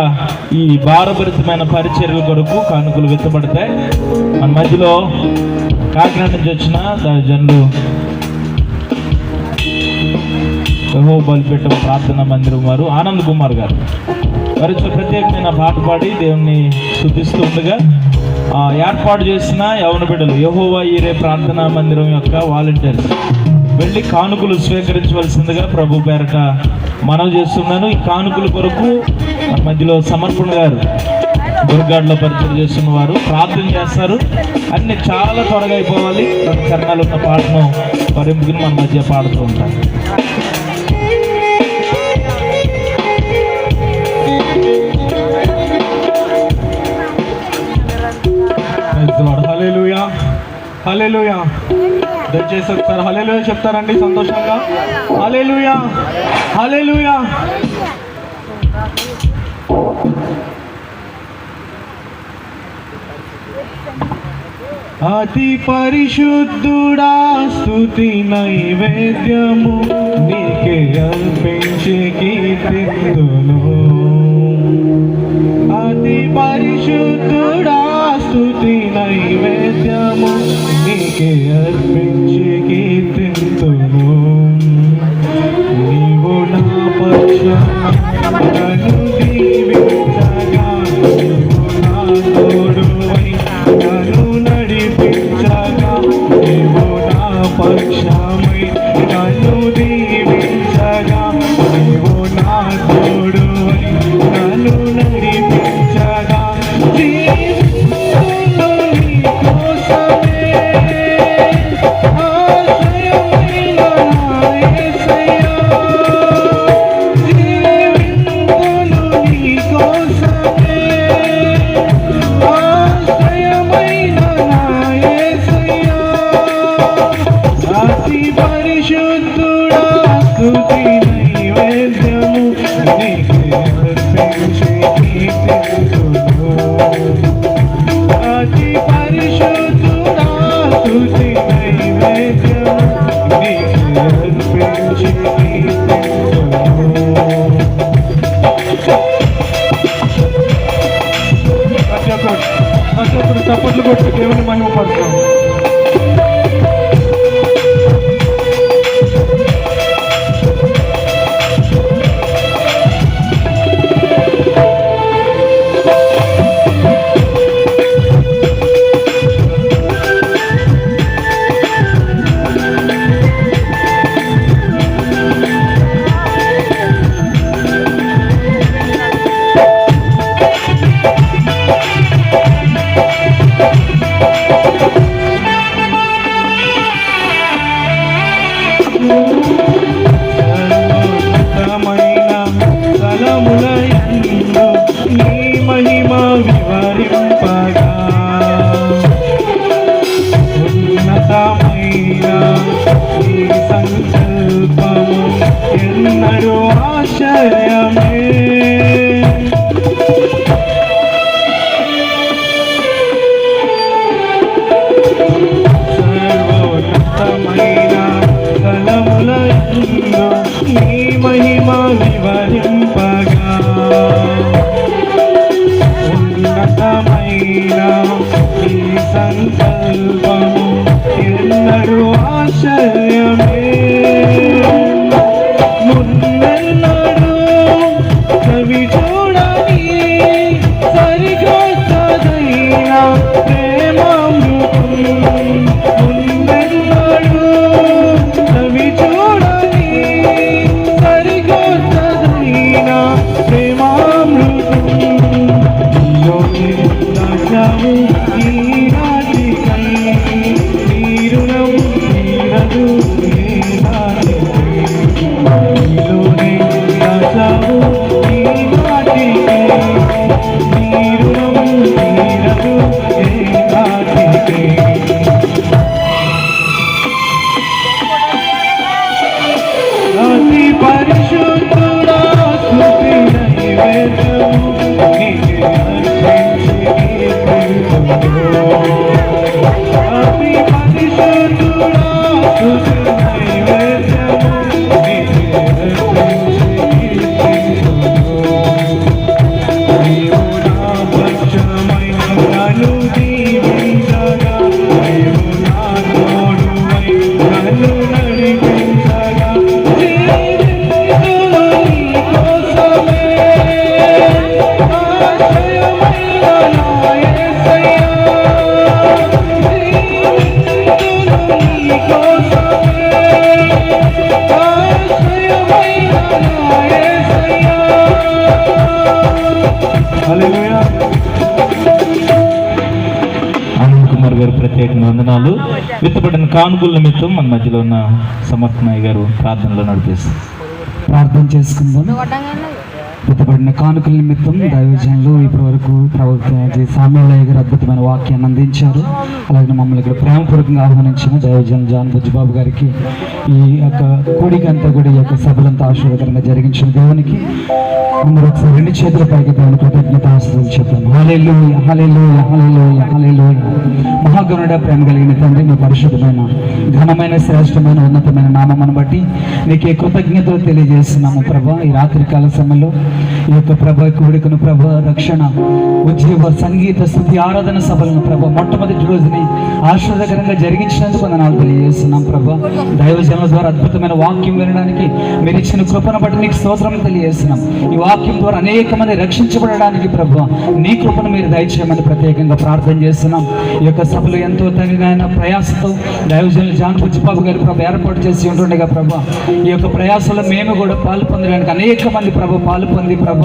ఈ భారభరితమైన పరిచర్యల కొరకు కానుకలు వెత్తబడతాయి. మన మధ్యలో కాకినాడ నుంచి వచ్చిన దైవజనులు యెహోవా బలిపీఠం ప్రార్థనా మందిరం వారు ఆనంద్ కుమార్ గారు వారితో ప్రత్యేకమైన పాట పాడి దేవుణ్ణి స్తుతిస్తూ ఉండగా ఏర్పాటు చేసిన యవన బిడ్డలు యెహోవా ఈరే ప్రార్థనా మందిరం యొక్క వాలంటీర్స్ వెళ్ళి కానుకలు స్వీకరించవలసిందిగా ప్రభు పేరట మనవి చేస్తున్నాను. ఈ కానుకల కొరకు మన మధ్యలో సమర్పణ గారు దుర్గాడ్లో పరిచయం చేస్తున్న వారు ప్రార్థన చేస్తారు. అన్ని చాలా త్వరగా అయిపోవాలి. చరణాలు ఉన్న పాటను పరింపుకుని మన మధ్య పాడుతూ ఉంటారు. హల్లెలూయా, హల్లెలూయా. దయచేసి ఒకసారి హల్లెలూయా చెప్తారండి సంతోషంగా. హల్లెలూయా, హల్లెలూయా. అతి పరిశుద్ధుడా స్తుతి నైవేద్యము నీకే అర్పించి కీర్తింతును. అతి పరిశుద్ధుడా స్తుతి నైవేద్యము నీకే అర్పించి కీర్తింతును. నీవు నా పక్షమును దీవించగా నీవు నా తోడువై నన్ను నడిపించగా నీవు నా పక్షమై నన్ను దీవించగా నీవు నా తోడువై నన్ను నడిపించగా పరిశుద్ధుడా స్తుతి నైవేద్యము నీకే అర్పించి కీర్తింతును. అతి పరిశుద్ధుడా స్తుతి నైవేద్యము నీకే అర్పించి కీర్తింతును. ప్రతి ఒక్కరు చప్పట్లు కొట్టి దేవుని మహిమపడతాం. నీ సంకల్పము ఎన్నడూ ఆశ్చర్యమే. సర్వోన్నతమైన స్థలములలో నీ మహిమ వివరింపగా ఉన్నతమైన నీ సంకల్పము ఎన్నడూ ఆశ్చర్యమే. మున్నెన్నడూ కవి చూడని సరికొత్తదైన ప్రేమామృతం. మున్నెన్నడూ కవి చూడని సరికొత్తదైన ప్రేమామృతం. నీలోనే దాచావు ఈ రాత్రికై, నీ రుణం తీరదు ఏ నాటికై. నీలోనే దాచావు ఈ రాత్రికై, నీ రుణం తీరదు ఏ నాటికై. అతి పరిశుద్ధుడా స్తుతి నైవేద్యము నీకే అర్పించి కీర్తింతును. అతి పరిశుద్ధుడా స్తుతి నైవేద్యము నీకే అర్పించి కీర్తింతును. నీవు నా పక్షమై నన్ను దీవించగా, నీవు నా తోడువై నన్ను నడిపించగా, జీవింతును నీ కోసమే. ఆశ్రయమైన నా యేసయ్యా, జీవింతును నీ కోసమే. ఆశ్రయమైన నా యేసయ్యా. హల్లెలూయా. అనిల్ కుమార్ గారు ప్రత్యేక వందనాలు. విత్తబడిన కానుకల నిమిత్తం మన మధ్యలో ఉన్న సమర్థనాయ్ గారు ప్రార్థనలో నడిపిస్తారు. ప్రార్థన చేసుకుందాం. విత్తబడిన కానుకల నిమిత్తం దైవజనులు ఇప్పటి వరకు ప్రవక్త సామ్యూలయ్య గారు అద్భుతమైన వాక్యాన్ని అందించారు. అలాగే మమ్మల్ని ఇక్కడ ప్రేమపూర్వకంగా ఆహ్వానించిన దైవజనులు జాన్ బుజ్జిబాబు గారికి ఈ యొక్క కూడికంతా కూడా ఈ యొక్క సభలంతా ఆశీర్వాదకరంగా జరిగించిన దేవునికి అందరూ ఒకసారి రెండు చేతుల పైకి దేవుని కృతజ్ఞతాస్తుతులు చెప్తాం. హల్లెలూయా, హల్లెలూయా, హల్లెలూయా, హల్లెలూయా. మహాగణుడ, ప్రేమ కలిగిన తండ్రి, నీ పరిశుద్ధమైన ఘనమైన శ్రేష్టమైన ఉన్నతమైన నామమును బట్టి నీకే కృతజ్ఞతలు తెలియజేస్తున్నాము ప్రభా. ఈ రాత్రికాల సమయంలో ఈ యొక్క ప్రభ కూడికను ప్రభ రక్షణ ఉద్యోగ సంగీత స్తుతి ఆరాధన సభలను ప్రభ మొట్టమొదటి రోజుని ఆశీర్వాదకరంగా జరిగించినందుకు వందనాలు తెలియజేస్తున్నాం ప్రభ. దైవజనుల ద్వారా అద్భుతమైన వాక్యం వినడానికి మీరు ఇచ్చిన కృపను బట్టి నీకు స్తోత్రం తెలియజేస్తున్నాం. ఈ వాక్యం ద్వారా అనేక మంది రక్షించబడడానికి ప్రభు నీ కృపను మీరు దయచేయమని ప్రత్యేకంగా ప్రార్థన చేస్తున్నాం. ఈ యొక్క సభలు ఎంతో తగిన ప్రయాసతో దైవజనులు జాన్ బుజ్జిబాబు గారు ప్రభు ఏర్పాటు చేసి ఉంటుండగా ప్రభు ఈ యొక్క ప్రయాసంలో మేము కూడా పాలు పొందడానికి అనేక మంది ప్రభు పాలు పొంది ప్రభు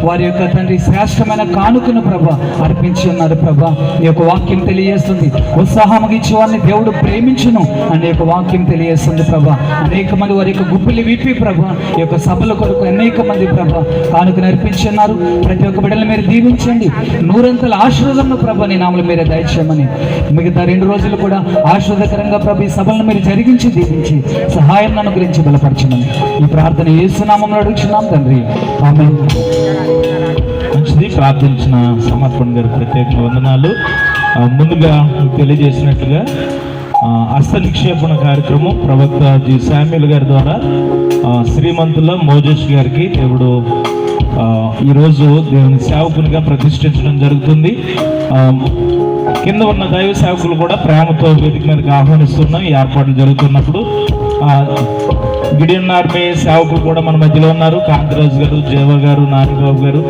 వారి యొక్క తండ్రి శ్రేష్టమైన కానుకను ప్రభు అర్పించి ఉన్నారు ప్రభు. ఈ యొక్క వాక్యం తెలియజేస్తుంది, ఉత్సాహంగా ఇచ్చే వారిని దేవుడు ప్రేమించును అనే యొక్క వాక్యం తెలియజేస్తుంది ప్రభు. అనేక మంది వారి యొక్క గుప్పిలి విప్పి ప్రభు ఈ యొక్క సభల కొరకు అనేక మంది ప్రభు కానుకను అర్పించున్నారు. ప్రతి ఒక్క బిడ్డలు మీరు దీవించండి, నూరంతల ఆశీర్వాదం ప్రభు నీ నామములో మీరే దయచేయమని మిగతా 2 రోజులు కూడా ఆశీర్వాదకరంగా ప్రభు ఈ సభలను మీరు జరిగించి దీవించి సహాయం అనుగ్రహించి బలపరచమని ఈ ప్రార్థన యేసు నామములో అడుగుచున్నాం తండ్రి, ఆమేన్. మంచిది. ప్రార్థించిన సమర్పణ గారు ప్రత్యేక వందనాలు. ముందుగా తెలియజేసినట్లుగా హస్త నిక్షేపణ కార్యక్రమం ప్రవక్త జి శామ్యూల్ గారి ద్వారా శ్రీమంతుల మోజేష్ గారికి దేవుడు ఈరోజు దేవుని సేవకునిగా ప్రతిష్ఠించడం జరుగుతుంది. కింద ఉన్న దైవ సేవకులు కూడా ప్రేమతో వేదిక మీదకి ఆహ్వానిస్తున్నాం. ఈ ఏర్పాట్లు జరుగుతున్నప్పుడు గిడియన్ ఆర్మీ సేవకులు కూడా మన మధ్యలో ఉన్నారు. కాంతిరాజు గారు, జేవ గారు, నానిబాబు గారు,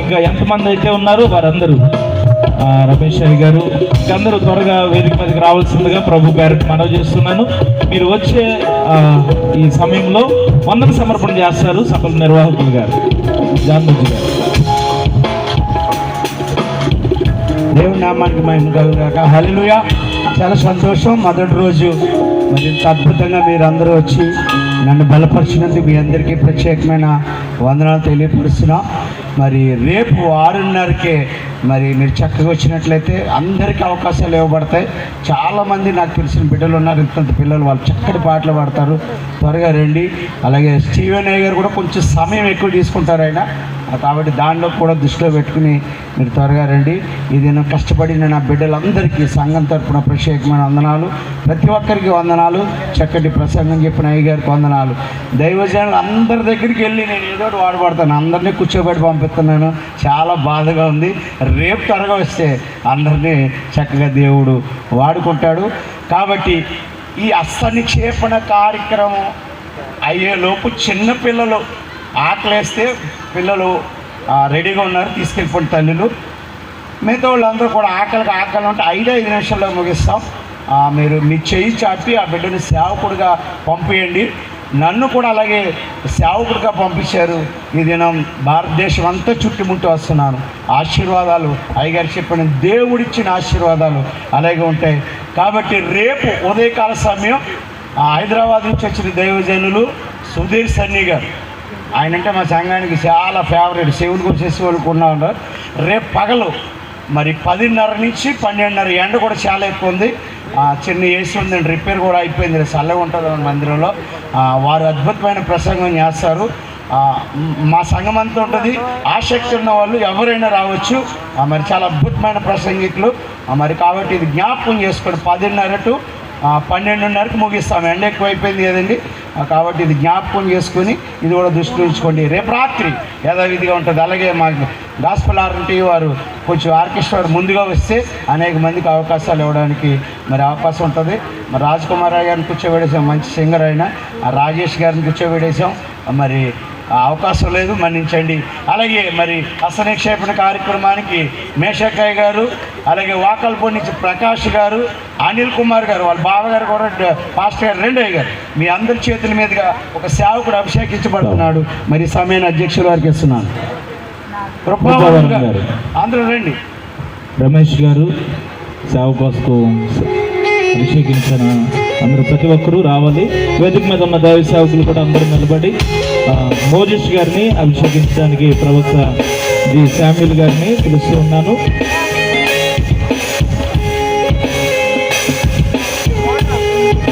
ఇంకా ఎంతమంది అయితే ఉన్నారో వారందరూ, రమేష్ అయ్య గారు, అందరూ త్వరగా వేదిక మీదకి రావాల్సిందిగా ప్రభు పేరిట మనవి చేస్తున్నాను. మీరు వచ్చే ఈ సమయంలో వందన సమర్పణ చేస్తారు సభల నిర్వాహకులు గారు, జాన్ బుజ్జి గారు. దేవుని నామానికి మహిమ కలుగుగాక. హల్లెలూయా. చాలా సంతోషం. మొదటి రోజు మరి ఇంత అద్భుతంగా మీరు అందరూ వచ్చి నన్ను బలపరిచినందుకు మీ అందరికీ ప్రత్యేకమైన వందనాలు తెలియపరుస్తున్నా. మరి రేపు 6:30కే మరి మీరు చక్కగా వచ్చినట్లయితే అందరికీ అవకాశాలు ఇవ్వబడతాయి. చాలామంది నాకు తెలిసిన బిడ్డలు ఉన్నారు, ఇంత పిల్లలు, వాళ్ళు చక్కటి పాటలు పాడతారు. త్వరగా రండి. అలాగే స్టీవెన్ అయ్య గారు కూడా కొంచెం సమయం ఎక్కువ తీసుకుంటారు ఆయన, కాబట్టి దానిలో కూడా దృష్టిలో పెట్టుకుని మీరు త్వరగా రండి. ఇది నేను కష్టపడిన నా బిడ్డలందరికీ సంఘం తరపున ప్రత్యేకమైన వందనాలు, ప్రతి ఒక్కరికి వందనాలు, చక్కటి ప్రసంగం చెప్పిన అయ్య గారికి వందనాలు. దైవజనులు అందరి దగ్గరికి వెళ్ళి నేను ఏదో ఒకటి వాడబడతాను, అందరినీ కూర్చోబెట్టి పంపిస్తున్నాను. చాలా బాధగా ఉంది. రేపు త్వరగా వస్తే అందరినీ చక్కగా దేవుడు వాడుకుంటాడు. కాబట్టి ఈ హస్తనిక్షేపణ కార్యక్రమం అయ్యేలోపు చిన్నపిల్లలు ఆకలేస్తే పిల్లలు రెడీగా ఉన్నారు, తీసుకెళ్ళిపోయిన తల్లులు. మిగతా వాళ్ళందరూ కూడా ఆకలి ఉంటే 5 నిమిషాల్లో ముగిస్తాం. మీరు మీ చెయ్యి చాపి ఆ బిడ్డని సేవకుడిగా పంపించండి. నన్ను కూడా అలాగే సేవకుడిగా పంపించారు. ఈ దినం భారతదేశం అంతా చుట్టుముట్టి వస్తున్నాను. ఆశీర్వాదాలు అయ్యగారు చెప్పిన దేవుడిచ్చిన ఆశీర్వాదాలు అలాగే ఉంటాయి. కాబట్టి రేపు ఉదయకాల సమయం హైదరాబాద్ నుంచి వచ్చిన దైవజనులు సుధీర్ సన్నీ గారు, ఆయన అంటే మా సంఘానికి చాలా ఫేవరెట్, శివుని గురించి శివులకు ఉన్నారు. రేపు పగలు మరి 10:30 నుంచి 12:30, ఎండ కూడా చాలా ఎక్కువ ఉంది. చిన్న ఏసీ ఉందండి, రిపేర్ కూడా అయిపోయింది, చల్లగా ఉంటుంది మందిరంలో. వారు అద్భుతమైన ప్రసంగం చేస్తారు. మా సంఘం అంతా ఉంటుంది. ఆసక్తి ఉన్న వాళ్ళు ఎవరైనా రావచ్చు. మరి చాలా అద్భుతమైన ప్రసంగికులు. మరి కాబట్టి ఇది జ్ఞాపకం చేసుకోండి. 10:30 to 12:30కి ముగిస్తాం. ఎండ ఎక్కువ అయిపోయింది కదండి, కాబట్టి ఇది జ్ఞాపకం చేసుకొని ఇది కూడా దృష్టిలో ఉంచుకోండి. రేపు రాత్రి యథావిధిగా ఉంటుంది. అలాగే మా గాస్పల్ ఆర్ఎన్టీ వారు కొంచెం ఆర్కెస్ట్రా ముందుగా వస్తే అనేక మందికి అవకాశాలు ఇవ్వడానికి మరి అవకాశం ఉంటుంది. మరి రాజ్ కుమార్ గారిని కూర్చోబెడేసాం, మంచి సింగర్ అయినా. రాజేష్ గారిని కూర్చోబెడేసాం, మరి అవకాశం లేదు, మన్నించండి. అలాగే మరి హస్తనిక్షేపణ కార్యక్రమానికి మేషకాయ్ గారు, అలాగే వాకల్పూర్ నుంచి ప్రకాష్ గారు, అనిల్ కుమార్ గారు, వాళ్ళ బావగారు కూడా పాస్టర్ గారు, రెండయ్య గారు, మీ అందరి చేతుల మీదుగా ఒక సేవకుడు అభిషేకించబడుతున్నాడు. మరి సమయాన్ని అధ్యక్షుల వారికి ఇస్తున్నాను. అందరూ రండి. రమేష్ గారు సేవకు అభిషేకించిన అందరూ ప్రతి ఒక్కరూ రావాలి. వేదిక మీద ఉన్న దైవ సేవకులు కూడా అందరూ నిలబడి మోజెస్ గారిని అభిషేకించడానికి ప్రవక్త జి శామ్యుల్ గారిని పిలుస్తూ ఉన్నాను.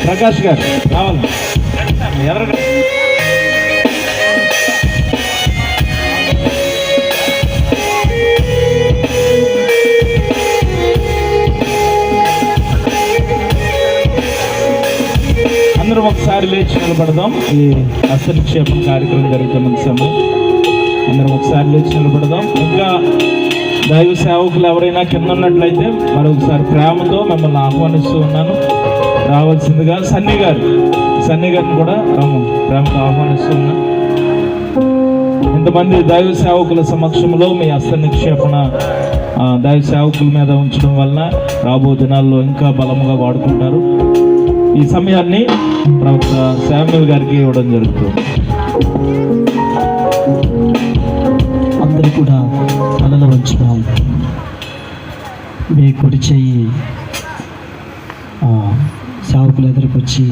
ప్రకాష్ గారు రావాలి. ఎవరు అందరం ఒకసారి లేచి నిలబడదాం. ఈ హస్తనిక్షేపణ కార్యక్రమం జరుగుతున్న సమయం అందరం ఒకసారి లేచి నిలబడదాం. ఇంకా దైవ సేవకులు ఎవరైనా కింద ఉన్నట్లయితే మరొకసారి ప్రేమతో మిమ్మల్ని ఆహ్వానిస్తూ ఉన్నాను, రావాల్సిందిగా. సన్నీ గారిని కూడా ప్రేమతో ఆహ్వానిస్తూ ఉన్నాను. ఇంతమంది దైవ సేవకుల సమక్షంలో మీ హస్తనిక్షేపణ దైవ సేవకుల మీద ఉంచడం వలన రాబో దినాల్లో ఇంకా బలముగా వాడుకుంటారు. ఈ సమయాన్ని ప్రవక్త శామ్యుల్ గారికి ఇవ్వడం జరుగుతుంది. అందరూ కూడా తలలో ఉంచుదాం. మీ కుడి చెయ్యి సేవకులు ఎదురుకొచ్చి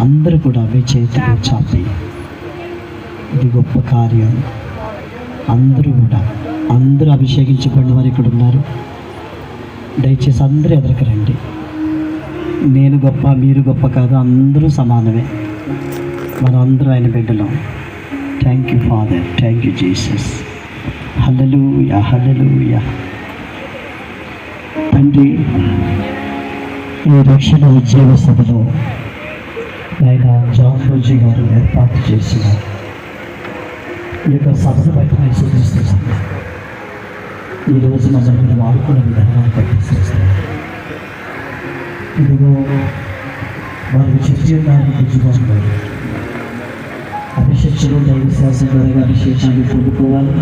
అందరూ కూడా మీ చేతిలో చాపి, ఇది గొప్ప కార్యం. అందరూ అభిషేకించబడిన వారు ఇక్కడ ఉన్నారు. దయచేసి అందరూ ఎదురుకు రండి. నేను గొప్ప, మీరు గొప్ప కాదు, అందరూ సమానమే. మనం అందరూ ఆయన బిడ్డలం. Thank you father, thank you Jesus. Hallelujah, hallelujah. తండ్రి, ఈ రక్షణ ఉద్యోగ సభలో ఆయన జాన్ రోజీ గారు ఏర్పాటు చేసిన ఈ యొక్క సభను బట్టి నేను సూచిస్తున్నాను. ఈరోజు మమ్మల్ని వాడుకున్న విధానాన్ని బట్టి చూస్తున్నాను. ఇదిగో వారికి చెప్పినారు నిజంగా అభిషేక్షలు దైవ శాసన ద్వారా అభిషేకాన్ని పొందుకోవాలి.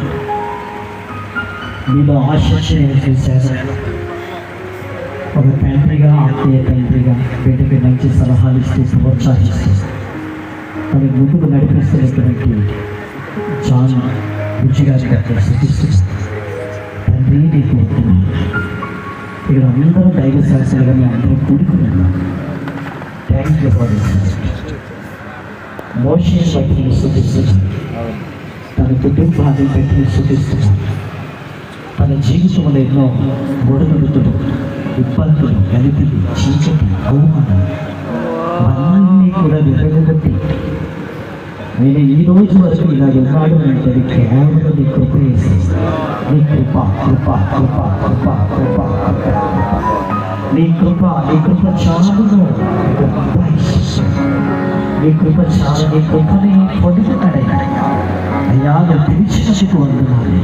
మీలో ఆశించి నేను చూశాను. ఒక తండ్రిగా, ఆత్మీయ తండ్రిగా బిడ్డకి మంచి సలహాలు ఇస్తూ ప్రోత్సహిస్తూ తన ముందుకు నడిపిస్తున్నటువంటి జాన్ రుచిగారి గారు సూచిస్తూ తండ్రి నీకు ఇక్కడ అందరూ దైవ శాస్త్రాలుగా మేము అందరూ కూడుకున్నాము. థ్యాంక్ యూ ఫర్ మోషే బట్టి సూచిస్తున్నాను. తన కుటుంబాన్ని బట్టి సూచిస్తున్నాను. తన జీవితంలో ఎన్నో గొడవలు, ఇబ్బందులు, గలిబిలి, చీకటి, అవమానం అవన్నీ కూడా విరగొట్టి నేను ఈ రోజు వరకు ఇలా ఉన్నాడు అంటే కేవలం నీ కృప వేసేసి, నీ కృప కృప కృప కృప కృప నీ కృప చాలును, నీ కృప చాలు, నీ కృపని పొందుతున్నాడైనా అయ్యా నువ్వు పిలిచినందుకు వందనాలు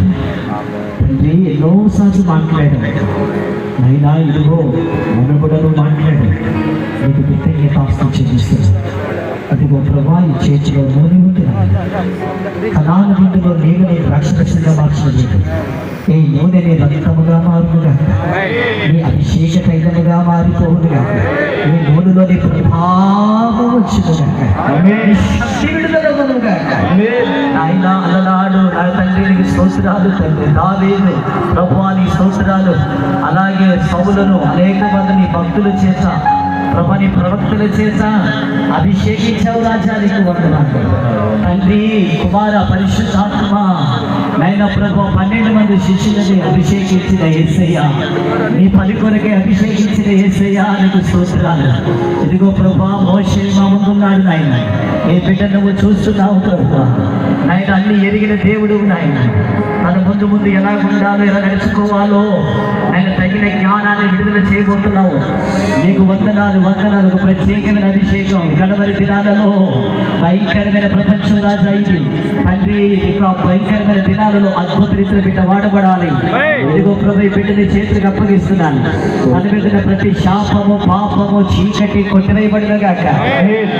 తండ్రి. ఎన్నోసార్లు మాట్లాడాడు అయినా ఇదిగో మనం కూడా నువ్వు మాట్లాడు, నీకు కృతజ్ఞతాస్తుతి చెల్లిస్తున్నాను. అదిగో ప్రభా ఈ చేతిలో నూనె ఉంటున్నాను, కణాల బిందులో నీళ్ళు నేను రక్షణగా మార్చలేదు. ఈ నూనె నీ రక్తముగా మారునుగా, నీ అభిషేక తైలముగా మారిపోవునుగా, ఈ నూనెలోని ప్రభావం వచ్చునుగా, శక్తి విడుదలవునుగా. ఆయన అలనాడు నా తండ్రికి స్తోత్రాలు తండ్రి, దావీదు ప్రభువా నీ స్తోత్రాలు. అలాగే సౌలును అనేక మందిని భక్తుల చేత ప్రభుని ప్రవక్తల చేత అభిషేకించావు రాజా, నీకు వందనాలు తండ్రి. కుమార పరిశుద్ధాత్మ నైనా ప్రభు 12 మంది శిష్యులని అభిషేకించిన యేసయ్య, నీ పని కొరకే అభిషేకించిన యేసయ్య నీకు స్తోత్రాలు. ఇదిగో ప్రభా మోషే మా ముందున్నాడు నాయన, ఏ బిడ్డ నువ్వు చూస్తున్నావు ప్రభు నాయన, అన్ని ఎరిగిన దేవుడు నాయన. తన ముందు ఎలా ఉండాలో ఎలా నడుచుకోవాలో ఆయన తగిన జ్ఞానాన్ని విడుదల చేయబోతున్నావు. నీకు వందనాలు వందనాలు. ఒక ప్రత్యేకమైన అభిషేకం గడవరి దినాలలో భయంకరమైన ప్రపంచం రాజా ఇది తండ్రి. భయంకరమైన దినాలలో అద్భుత రీతిలో బిడ్డ వాడబడాలి. ఇదిగో ప్రభు ఈ బిడ్డని చేతులకు అప్పగిస్తున్నాను. తన మీద ప్రతి శాపము పాపము చీకటి కొట్టివేయబడినగాక.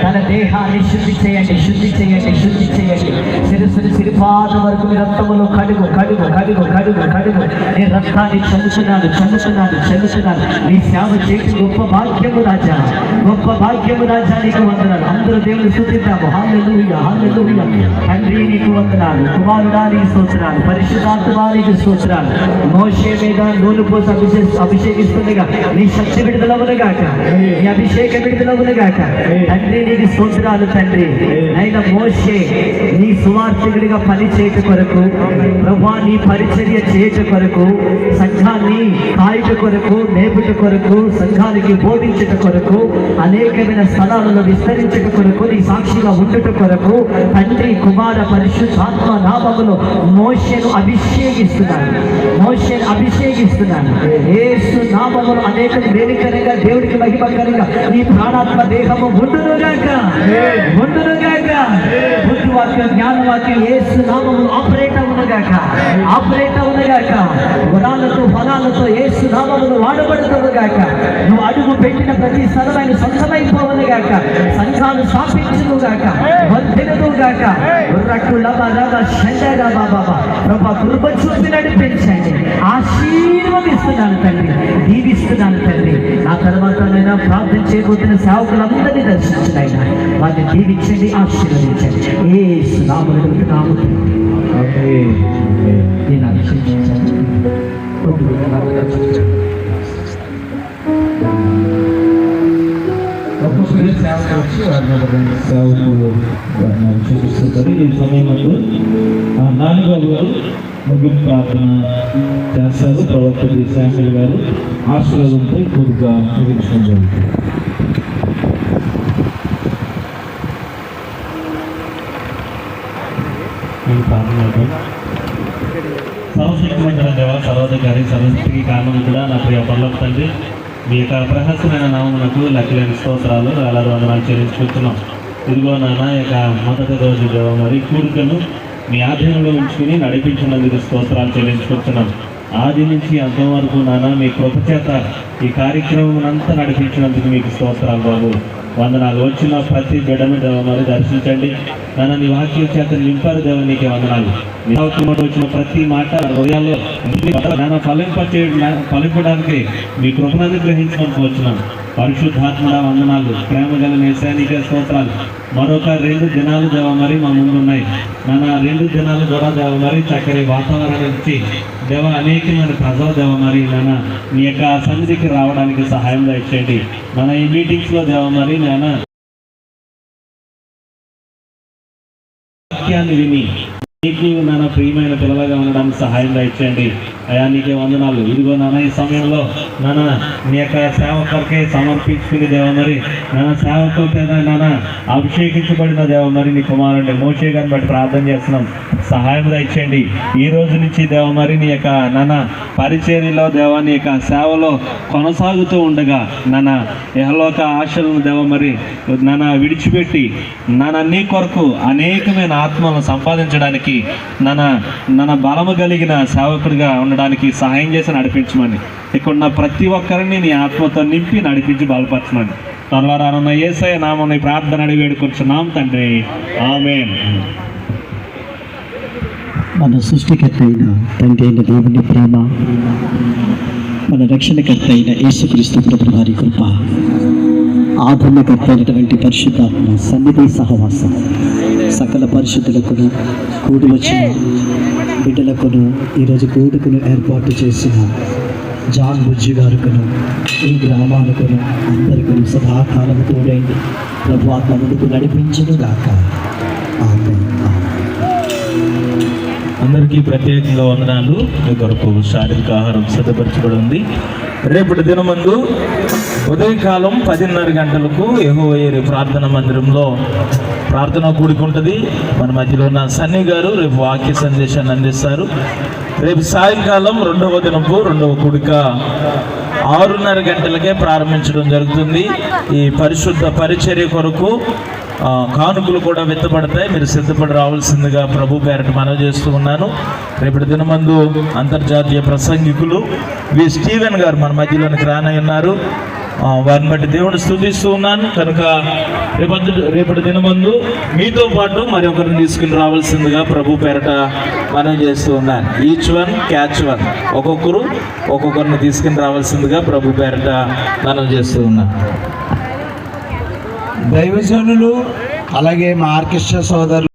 తన దేహాన్ని శుద్ధి చేయండి, శుద్ధి చేయండి, శుద్ధి చేయండి. శిరస్సుని సిరిపాదం వరకు మీ రక్తములో కడుగు కడుగు కడుగు కడుగు కడుగు. నీ రక్తాన్ని చల్లుతున్నాను చల్లుతున్నాను చల్లుతున్నాను. నీ సేవ చేసి గొప్ప భాగ్యము రాజా, గొప్ప భాగ్యము రాజా, నీకు వందనాలు. అందరూ దేవుని స్తుతిద్దాము. హల్లెలూయా హల్లెలూయా. తండ్రి నీకు వందనాలు, కుమారుడా నీకు స్తోత్రాలు, పరిశుద్ధాత్మ నీకు స్తోత్రాలు. మోషే మీద నూనె పోసి అభిషేకిస్తుండగా నీ శక్తి విడుదలవునుగాక, నీ అభిషేకం విడుదలవునుగాక. తండ్రి నీకు స్తోత్రాలు తండ్రి. అయినా మోషే నీ సువార్థకుడిగా పని చేయట కొరకు ప్రభా, నీ పరిచర్య చేయట కొరకు, సంఘాన్ని కాయట కొరకు, నేపుట కొరకు, సంఘానికి బోధించట కొరకు, అనేకమైన స్థలాలలో విస్తరించట కొరకు, నీ సాక్షిగా ఉండుట కొరకు తండ్రి కుమార పరిశుద్ధాత్మ నామములో మోషేను అభిషేకిస్తున్నాను, మోషేను అభిషేకిస్తున్నాను. యేసు నామములో అనేక వేదికరంగా దేవుడికి మహిమకరంగా నీ ప్రాణాత్మ దేహము ఉండునుగాక, ఉండునుగాక. బుద్ధివాక్య జ్ఞానవాక్యం యేసు నామములో ఆపరేట్ అవునుగాక, ఆపరేట్ అవునుగాక. గుణాలతో ఫలాలతో యేసు నామములు వాడబడుతునుగాక. నువ్వు అడుగు పెట్టిన ప్రతి స్థలమైన సొంతమైపోవునుగాక. సంఘాలు స్థాపించునుగాక, వర్ధిల్లునుగాక. ప్రభా కృప చూపి నడిపించండి. ఆశీర్వదిస్తున్నాను తండ్రి, దీవిస్తున్నాను తండ్రి. ఆ తర్వాత నేను ప్రార్థన చేయబోతున్న సేవకులందరినీ దర్శించినైనా వాటిని దీవించండి, ఆశీర్వదించండి. యేసు నామములో నేను అభిషేకించాను. చూపిస్తుంటారు. ఈ సమయంలో నాన్నగారు గారు ముగింపు ప్రార్థన చేస్తారు. ప్రవక్త శామ్యుల్ గారు ఆశీర్వాదంతో కొద్దిగా ముగించడం జరుగుతుంది. సర్వశక్తిమంతుల దేవ, సర్వాధికారి, సర్వశక్తికి కారణం కూడా నా ప్రియ పర్లోక తండ్రి, మీ యొక్క ప్రహసమైన నామమునకు లెక్కలేని స్తోత్రాలు వేలాది వందనాలు చెల్లించుకుంటున్నాం. ఇదిగో నాన్న యొక్క మొదటి రోజు దేవ మరి కూడికను మీ ఆధీనంలో ఉంచుకుని నడిపించినందుకు స్తోత్రాలు చెల్లించుకుంటున్నాం. ఆది నుంచి అంతం వరకు నాన్న మీ కృపచేత ఈ కార్యక్రమం అంతా నడిపించినందుకు మీకు స్తోత్రాలు బాబు, వందనాలు. వచ్చిన ప్రతి బిడ్డను దేవ మరి దర్శించండి నాన్న. నీ వాక్యం చేత నింపారు దేవ, నీకే వందనాలు. వచ్చిన ప్రతి మాట హృదయాల్లో ఫలింపడానికి మీ కృపను అనుగ్రహించడానికి వచ్చినాం. పరిశుద్ధాత్మడ వందనాలు. ప్రేమ గల నేసానికే స్తోత్రాలు. మరొక 2 దినాలు దేవ మరి మా ముందు ఉన్నాయి నాన్న. 2 దినాలు కూడా దేవ మరి చక్కని వాతావరణం ఇచ్చి దేవ అనేకమైన ప్రజలు దేవ మరి నాన్న మీ యొక్క సన్నిధికి రావడానికి సహాయం దయచేయండి. మన ఈ మీటింగ్స్లో దేవ మరి నాన్న వాక్యాన్ని విని నీకు నాన్న ప్రియమైన పిల్లలుగా ఉండడానికి సహాయం దయచేయండి అయా. నీకే వందనాలు. ఇదిగో నాన్న ఈ సమయంలో నాన్న నీ యొక్క సేవకులకే సమర్పించుకుని దేవ మరి నాన్న సేవకులతో నాన్న అభిషేకించబడిన దేవ మరి నీ కుమారుడు మోషే గారిని బట్టి ప్రార్థన చేస్తున్నాం. సహాయం దయచేయండి. ఈ రోజు నుంచి దేవ మరి నీ యొక్క నాన్న పరిచర్యలో దేవ నీ యొక్క సేవలో కొనసాగుతూ ఉండగా నాన్న యెహోలోక ఆశలను దేవ మరి నాన్న విడిచిపెట్టి నాన్న నీ కొరకు అనేకమైన ఆత్మలను సంపాదించడానికి నాన్న బలము కలిగిన సేవకుడిగా ఉండడానికి సహాయం చేసి నడిపించమని, ఇక్కడ ఉన్న ప్రతి ఒక్కరిని నీ ఆత్మతో నింపి నడిపించి బలపరచమని త్వరలో రానున్న యేసయ్య నామమున ఈ ప్రార్థన అడిగి వేడుకొంచున్నాం తండ్రి. ఆమేన్. మన సృష్టికర్త అయిన తండ్రి అయిన దేవుని ప్రేమ, మన రక్షణకర్త అయిన యేసుక్రీస్తు ప్రభు వారి కృప, ఆదరణకర్త అయినటువంటి పరిశుద్ధాత్మ సన్నిధి సహవాసం సకల పరిశుద్ధులకును కూడి వచ్చిన బిడ్డలకును ఈరోజు కూడుకును ఏర్పాటు చేసిన జాన్ బుజ్జి గారుకును ఈ గ్రామాలకును అందరికీ సదాకాలం తోడైంది ప్రభు ఆత్మ ముందుకు నడిపించును గాక. ఆమేన్. అందరికీ ప్రత్యేకంగా వందనాలు. మీ కొరకు శారీరక ఆహారం సిద్ధపరచబడి ఉంది. రేపటి దినమందు ఉదయకాలం 10:30 గంటలకు యెహోవా ప్రార్థన మందిరంలో ప్రార్థన కూడుకుంటుంది. మన మధ్యలో ఉన్న సన్నీ గారు రేపు వాక్య సందేశాన్ని అందిస్తారు. రేపు సాయంకాలం రెండవ కూడిక 6:30 గంటలకే ప్రారంభించడం జరుగుతుంది. ఈ పరిశుద్ధ పరిచర్య కొరకు కానుకలు కూడా విత్తబడతాయి. మీరు సిద్ధపడి రావాల్సిందిగా ప్రభు పేరట మనవి చేస్తూ ఉన్నాను. రేపటి దినమందు అంతర్జాతీయ ప్రసంగికులు వి స్టీవెన్ గారు మన మధ్యలోనికి రానయ్యున్నారు. వారిని బట్టి దేవుడు స్తుతిస్తూ ఉన్నాను. కనుక రేపటి దినమందు మీతో పాటు మరి ఒకరిని తీసుకుని రావాల్సిందిగా ప్రభు పేరట మనవి చేస్తూ ఉన్నాను. ఈచ్ వన్ క్యాచ్ వన్, ఒక్కొక్కరిని తీసుకుని రావాల్సిందిగా ప్రభు పేరట మనవి చేస్తూ ఉన్నాను. దైవజనులు అలాగే మా ఆర్కెస్ట్రా సోదరులు